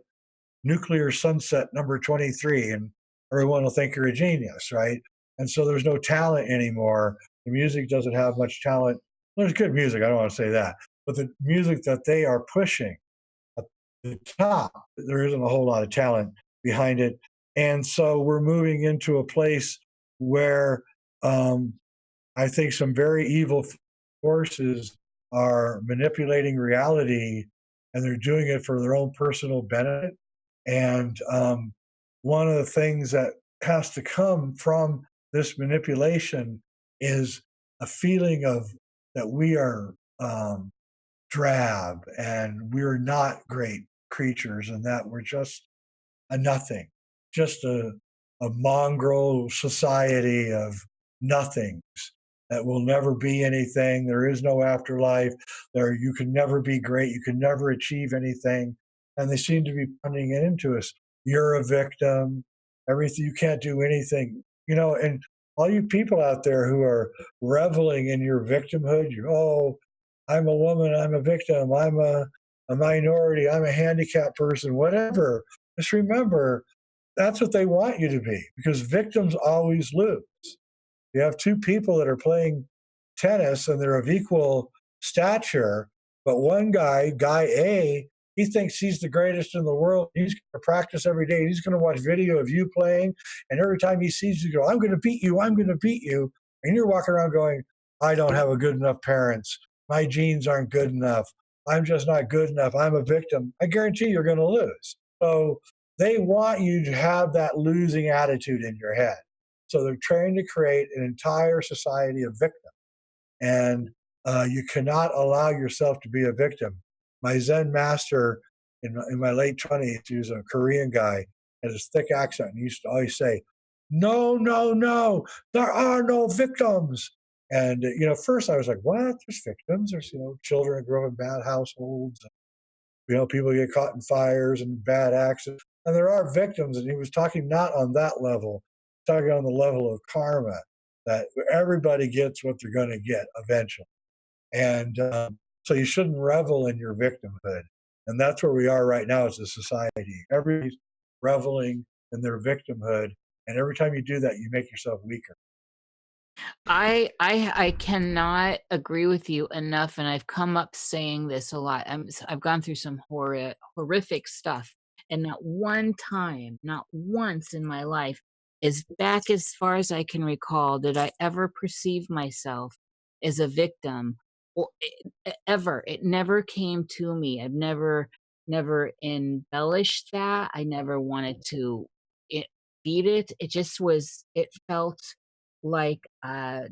Nuclear Sunset number 23, and everyone will think you're a genius, right? And so there's no talent anymore. The music doesn't have much talent. There's good music, I don't want to say that. But the music that they are pushing at the top, there isn't a whole lot of talent behind it. And so we're moving into a place where I think some very evil forces are manipulating reality, and they're doing it for their own personal benefit. And one of the things that has to come from this manipulation is a feeling of that we are drab and we're not great creatures, and that we're just a nothing, just a mongrel society of nothings that will never be anything. There is no afterlife. You can never be great. You can never achieve anything. And they seem to be punting it into us. You're a victim. Everything, you can't do anything. And all you people out there who are reveling in your victimhood, I'm a woman, I'm a victim, I'm a minority, I'm a handicapped person, whatever. Just remember, that's what they want you to be, because victims always lose. You have two people that are playing tennis and they're of equal stature, but one guy A, he thinks he's the greatest in the world. He's going to practice every day. He's going to watch video of you playing, and every time he sees you go, I'm going to beat you, I'm going to beat you. And you're walking around going, I don't have a good enough parents. My genes aren't good enough. I'm just not good enough. I'm a victim. I guarantee you're going to lose. So they want you to have that losing attitude in your head. So they're trying to create an entire society of victims. And you cannot allow yourself to be a victim. My Zen master in my late 20s, he was a Korean guy, had this thick accent, and he used to always say, no, no, no, there are no victims. And, first I was like, what? There's victims. There's, children who grow up in bad households. People get caught in fires and bad accidents. And there are victims. And he was talking not on that level, talking on the level of karma, that everybody gets what they're going to get eventually. And so you shouldn't revel in your victimhood. And that's where we are right now as a society. Everybody's reveling in their victimhood. And every time you do that, you make yourself weaker. I cannot agree with you enough, and I've come up saying this a lot. I've gone through some horrific stuff, and not one time, not once in my life, as back as far as I can recall, did I ever perceive myself as a victim, or ever. It never came to me. I've never embellished that. I never wanted to beat it. It just was. It felt like a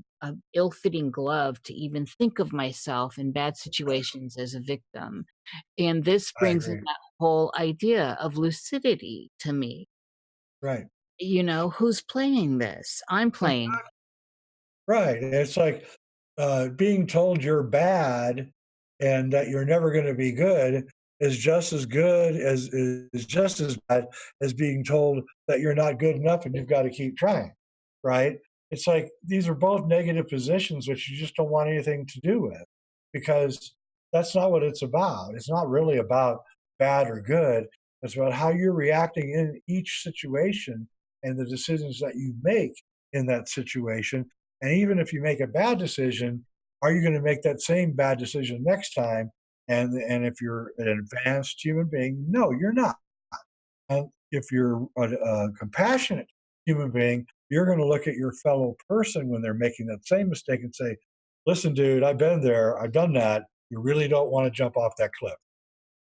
ill-fitting glove to even think of myself in bad situations as a victim. And this I brings in agree. that whole idea of lucidity to me. Right. Who's playing this? I'm playing. Right. It's like being told you're bad and that you're never going to be good is just as bad as being told that you're not good enough and you've got to keep trying. Right. It's like these are both negative positions which you just don't want anything to do with, because that's not what it's about. It's not really about bad or good. It's about how you're reacting in each situation and the decisions that you make in that situation. And even if you make a bad decision, are you going to make that same bad decision next time? And if you're an advanced human being, no, you're not. And if you're a compassionate human being, you're going to look at your fellow person when they're making that same mistake and say, listen, dude, I've been there. I've done that. You really don't want to jump off that cliff.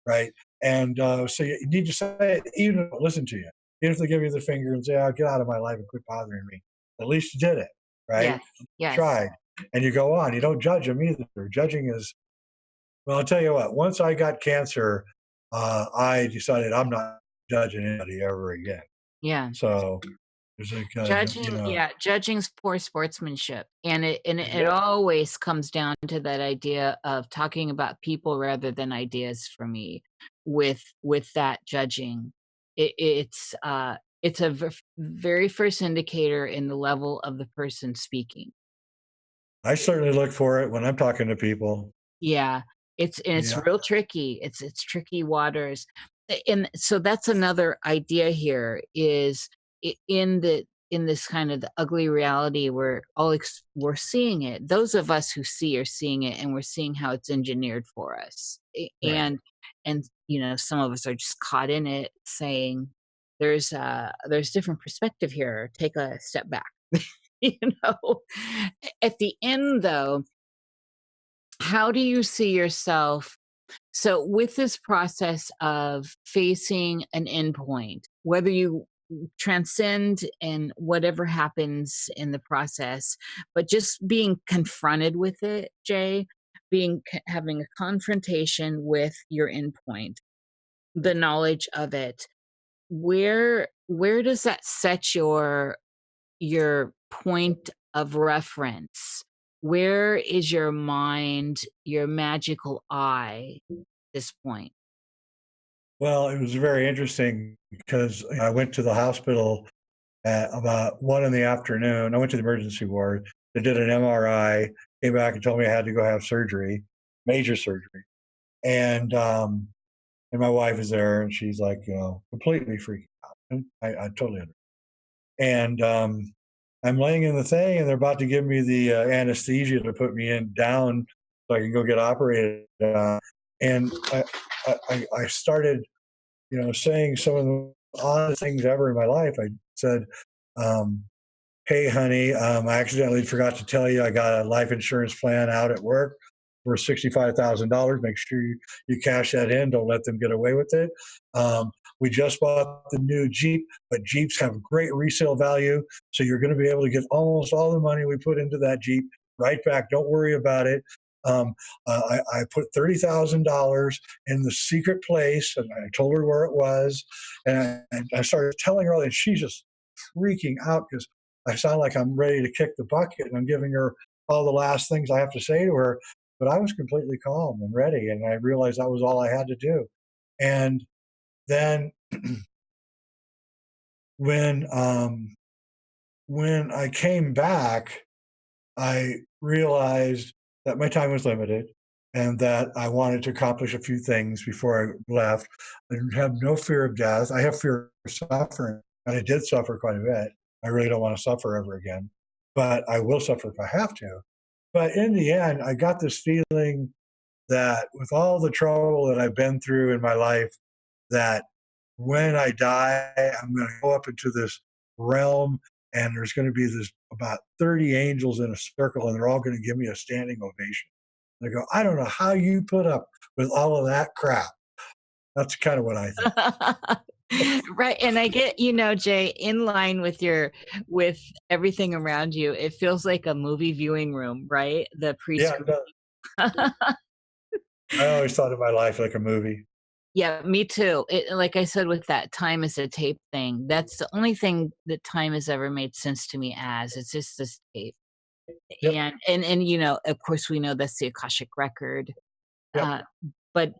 Right. And so you need to say it, even if they don't listen to you. Even if they give you the finger and say, oh, get out of my life and quit bothering me. At least you did it. Right. Yes. Yes. Tried. And you go on. You don't judge them either. Judging is, well, I'll tell you what, once I got cancer, I decided I'm not judging anybody ever again. Yeah. So there's like, judging's poor sportsmanship, and it always comes down to that idea of talking about people rather than ideas. For me, with that judging, it's a very first indicator in the level of the person speaking. I certainly look for it when I'm talking to people. Yeah, it's Yeah. real tricky. It's tricky waters. And so that's another idea here is in this kind of the ugly reality we're all we're seeing it. Those of us who see are seeing it, and we're seeing how it's engineered for us. Right. And some of us are just caught in it, saying there's different perspective here. Take a step back. you know at the end, though, how do you see yourself? So, with this process of facing an endpoint, whether you transcend and whatever happens in the process, but just being confronted with it, Jay, having a confrontation with your endpoint, the knowledge of it, where does that set your point of reference? Where is your mind, your magical eye at this point? Well, it was very interesting because I went to the hospital at about 1 in the afternoon. I went to the emergency ward. They did an MRI, came back and told me I had to go have surgery, major surgery. And my wife is there, and she's like, completely freaking out. And I totally understand. And I'm laying in the thing, and they're about to give me the anesthesia to put me down so I can go get operated. And I started, saying some of the oddest things ever in my life. I said, "Hey, honey, I accidentally forgot to tell you I got a life insurance plan out at work for $65,000. Make sure you cash that in. Don't let them get away with it. We just bought the new Jeep, but Jeeps have great resale value, so you're going to be able to get almost all the money we put into that Jeep right back. Don't worry about it. I put $30,000 in the secret place, and I told her where it was, and I started telling her all that. And she's just freaking out because I sound like I'm ready to kick the bucket, and I'm giving her all the last things I have to say to her. But I was completely calm and ready, and I realized that was all I had to do. And then when I came back, I realized that my time was limited and that I wanted to accomplish a few things before I left. I have no fear of death. I have fear of suffering, and I did suffer quite a bit. I really don't want to suffer ever again, but I will suffer if I have to. But in the end, I got this feeling that with all the trouble that I've been through in my life, that when I die, I'm going to go up into this realm, and there's going to be about 30 angels in a circle, and they're all going to give me a standing ovation. They go, I don't know how you put up with all of that crap. That's kind of what I think. Right. And I get, Jay, in line with everything around you, it feels like a movie viewing room, right? The Yeah, I always thought of my life like a movie. Yeah, me too. Like I said, with that time is a tape thing. That's the only thing that time has ever made sense to me as. It's just this tape. Yep. And of course, we know that's the Akashic record. Yep. But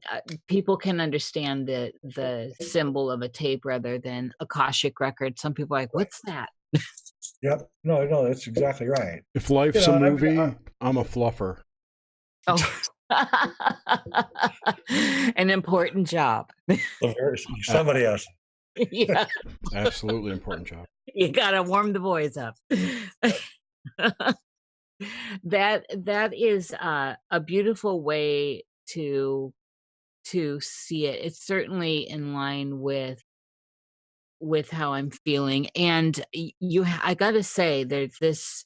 people can understand the symbol of a tape rather than Akashic record. Some people are like, what's that? Yep. No, that's exactly right. If life's a movie, I'm a fluffer. Oh. An important job. Somebody else. Yeah. Absolutely important job. You gotta warm the boys up. That is a beautiful way to see it. It's certainly in line with how I'm feeling. And I gotta say, there's this.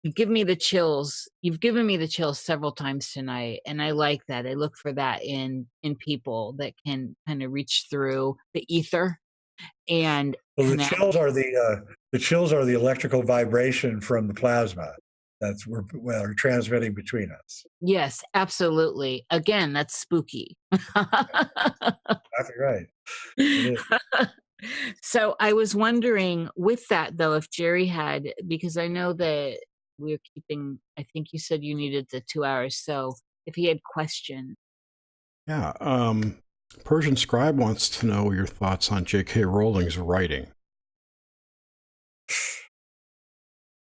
You've given me the chills. You've given me the chills several times tonight, and I like that. I look for that in people that can kind of reach through the ether and well, connect. the chills are the electrical vibration from the plasma that's we're transmitting between us. Yes, absolutely. Again, that's spooky. Exactly right. It is. So I was wondering, with that though, if Jerry had, because I know that we're keeping, I think you said you needed the 2 hours. So if he had questions. Yeah. Persian Scribe wants to know your thoughts on J.K. Rowling's writing.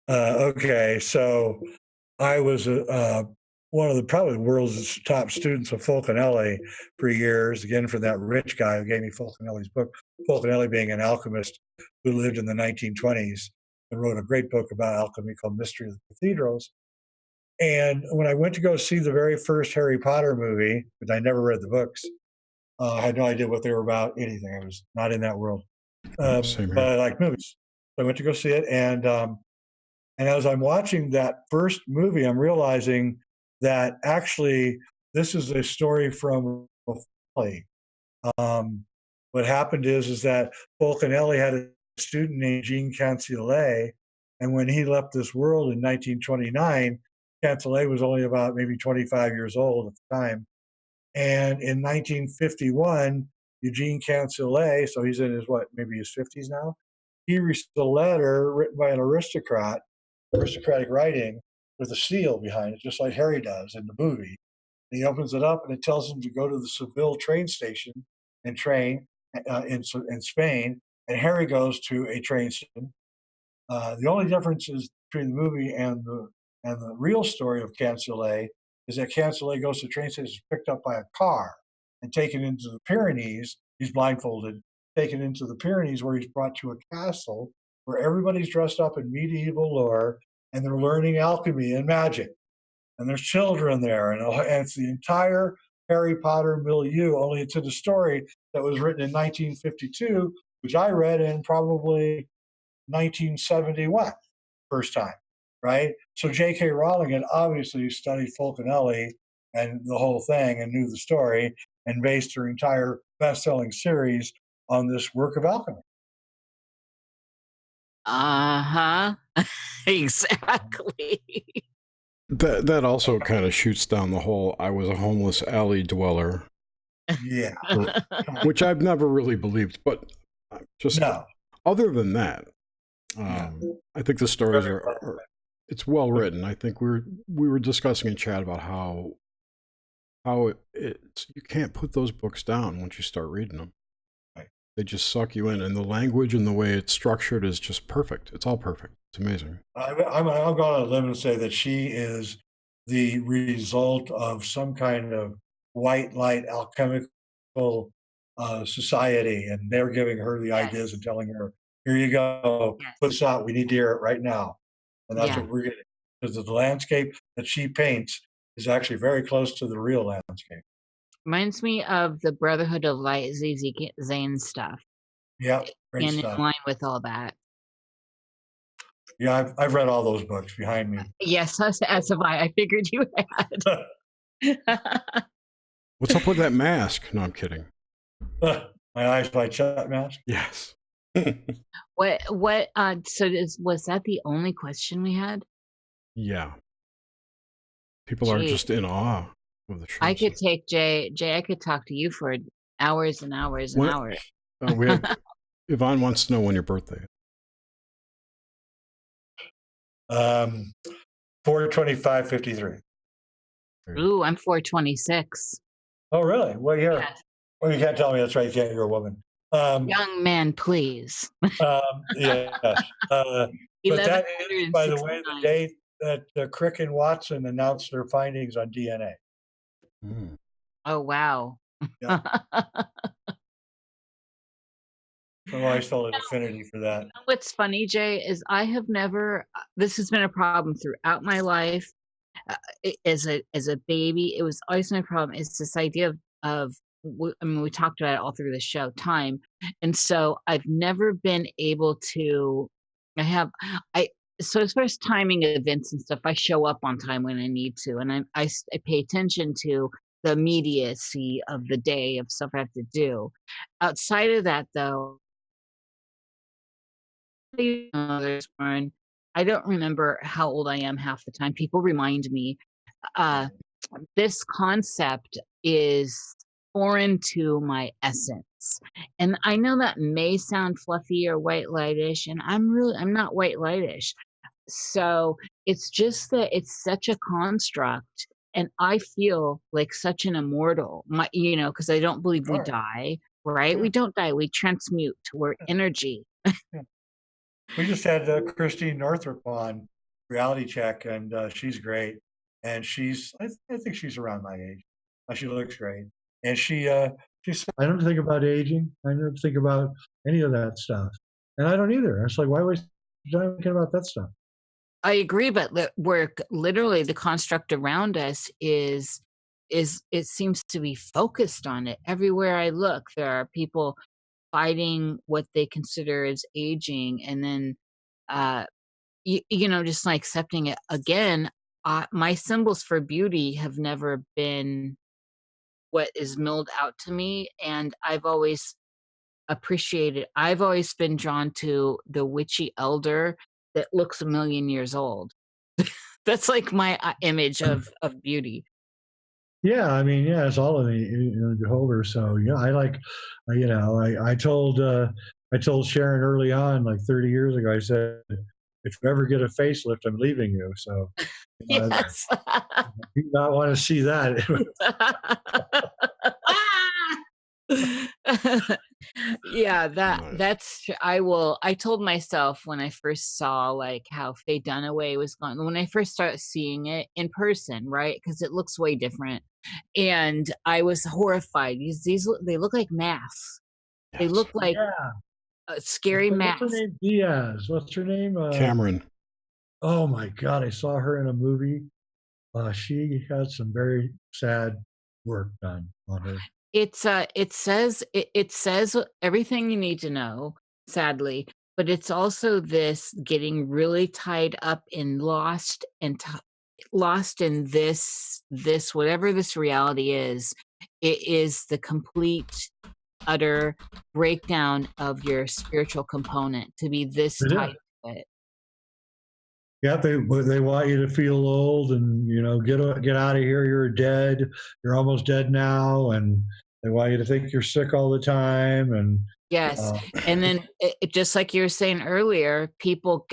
Okay, so I was one of the probably the world's top students of Fulcanelli for years. Again, for that rich guy who gave me Fulcanelli's book. Fulcanelli being an alchemist who lived in the 1920s and wrote a great book about alchemy called Mystery of the Cathedrals. And when I went to go see the very first Harry Potter movie, but I never read the books, I had no idea what they were about, anything. I was not in that world. Same But here. I like movies. So I went to go see it, and as I'm watching that first movie, I'm realizing that actually this is a story from a family. What happened is that Fulcanelli had a student named Jean Cancelet, and when he left this world in 1929, Cancelet was only about maybe 25 years old at the time. And in 1951, Eugene Cancelet, so he's in his, maybe his 50s now, he received a letter written by an aristocratic writing with a seal behind it, just like Harry does in the movie. And he opens it up and it tells him to go to the Seville train station and train in Spain. And Harry goes to a train station. The only difference is between the movie and the real story of Cancelet is that Cancelet goes to the train station, is picked up by a car and taken into the Pyrenees. He's blindfolded, taken into the Pyrenees, where he's brought to a castle where everybody's dressed up in medieval lore and they're learning alchemy and magic. And there's children there, and it's the entire Harry Potter milieu, only it's in a story that was written in 1952, which I read in probably 1971, first time, right? So J.K. Rowling had obviously studied Fulcanelli and the whole thing and knew the story and based her entire best-selling series on this work of alchemy. Uh-huh. Exactly. That also kind of shoots down the whole I was a homeless alley dweller, Yeah. which I've never really believed. But just No. other than that, I think the stories are it's well written. I think we were discussing in chat about how it's you can't put those books down once you start reading them. Right. They just suck you in, and the language and the way it's structured is just perfect. It's all perfect. It's amazing. I'm going to live and say that she is the result of some kind of white light alchemical society, and they're giving her the ideas and telling her, "Here you go, put this out. We need to hear it right now," and that's what we're getting. Because the landscape that she paints is actually very close to the real landscape. Reminds me of the Brotherhood of Light, ZZ Zane stuff. Yeah, great and stuff. in line with all that. Yeah, I've read all those books behind me. Yes, as have I. I figured you had. What's up with that mask? No, I'm kidding. My eyes wide shut mask? Yes. What, so was that the only question we had? Yeah. People are just in awe of the show. I could take Jay, I could talk to you for hours and hours and hours. We have, Yvonne wants to know when your birthday is. 4/25/53. Ooh, I'm 4/26. Oh, really? What year? Yes. Well, you can't tell me that's right. You can't. You're a woman. Young man, please. Yeah. But that is, by the way, the date that Crick and Watson announced their findings on DNA. Mm. Oh, wow. Yeah. So I still have an affinity for that. What's funny, Jay, is I have never, this has been a problem throughout my life. As a baby, it was always my problem, is this idea of I mean, we talked about it all through the show, time. And so I've never been able to, so as far as timing events and stuff, I show up on time when I need to. And I pay attention to the immediacy of the day of stuff I have to do. Outside of that, though, I don't remember how old I am half the time. People remind me. This concept is foreign to my essence. And I know that may sound fluffy or white lightish, and I'm not white lightish. So it's just that it's such a construct and I feel like such an immortal, because I don't believe we Sure. die, right? Yeah. We don't die. We transmute. We're energy. Yeah. We just had Christine Northrup on Reality Check, and she's great. And I think she's around my age. She looks great. And she said, I don't think about aging. I don't think about any of that stuff. And I don't either. I was like, why waste your time thinking about that stuff? I agree, but we're literally the construct around us is it seems to be focused on it. Everywhere I look, there are people fighting what they consider as aging, and then just like accepting it again. My symbols for beauty have never been what is milled out to me, and I've always been drawn to the witchy elder that looks a million years old. That's like my image of beauty. Yeah, I mean, yeah, it's all in the beholder. So yeah, I told Sharon early on, like 30 years ago, I said, if you ever get a facelift, I'm leaving you. So Yes. I do not want to see that. Yeah, Nice. I told myself when I first saw like how Faye Dunaway was gone, when I first started seeing it in person, right? Because it looks way different. And I was horrified. They look like masks. They Yes. look like scary masks. What's her name? Diaz. What's her name? Cameron. Oh my God, I saw her in a movie. She had some very sad work done on her. It says everything you need to know, sadly, but it's also this getting really tied up and lost in this whatever this reality is. It is the complete utter breakdown of your spiritual component to be this tied to it. Yeah, they want you to feel old and get out of here. You're dead. You're almost dead now, and they want you to think you're sick all the time. And yes, and then just like you were saying earlier, people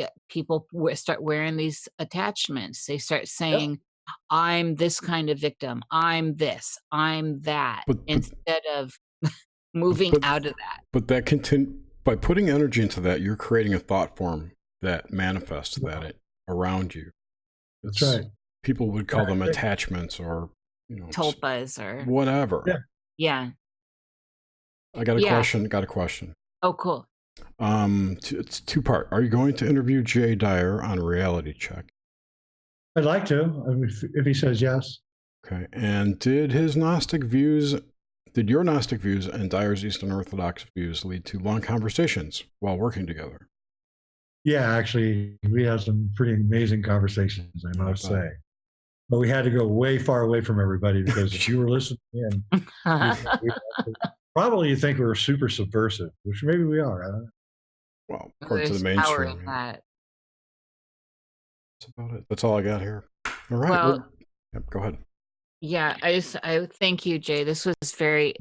start wearing these attachments. They start saying, "I'm this kind of victim. I'm this. I'm that," instead of moving out of that. But by putting energy into that, you're creating a thought form that manifests that around you. That's right. People would call them attachments or tulpas or whatever. Yeah. I got a question. Oh, cool. It's two-part. Are you going to interview Jay Dyer on Reality Check? I'd like to, if he says yes. Okay. And did your Gnostic views and Dyer's Eastern Orthodox views lead to long conversations while working together? Yeah, actually, we had some pretty amazing conversations, I must say. But we had to go way far away from everybody because if you were listening in, probably you think we were super subversive, which maybe we are. I don't know. Well, according to the mainstream. That's about it. That's all I got here. All right. Well, go ahead. Yeah, I thank you, Jay. This was very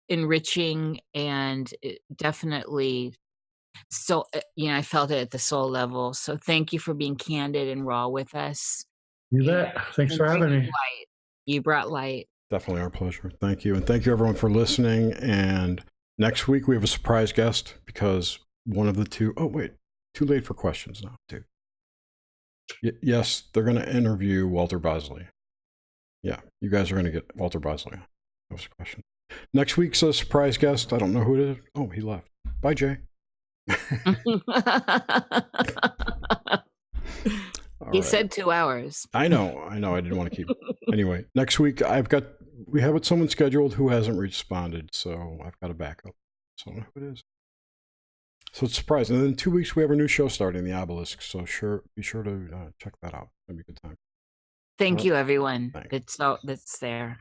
enriching and definitely. So, I felt it at the soul level. So thank you for being candid and raw with us. You bet. Thanks for having me. You brought light. Definitely our pleasure. Thank you. And thank you everyone for listening. And next week we have a surprise guest because one of the two, too late for questions now, too. Yes, they're going to interview Walter Bosley. Yeah, you guys are going to get Walter Bosley. That was a question. Next week's a surprise guest. I don't know who it is. Oh, he left. Bye, Jay. He said 2 hours. I know. I didn't want to keep. Anyway, next week we have someone scheduled who hasn't responded, so I've got a backup. So I don't know who it is. So it's surprising. And then in 2 weeks we have a new show starting, The Obelisk. So be sure to check that out. It'll be a good time. Thank you, everyone. Thanks. That's there.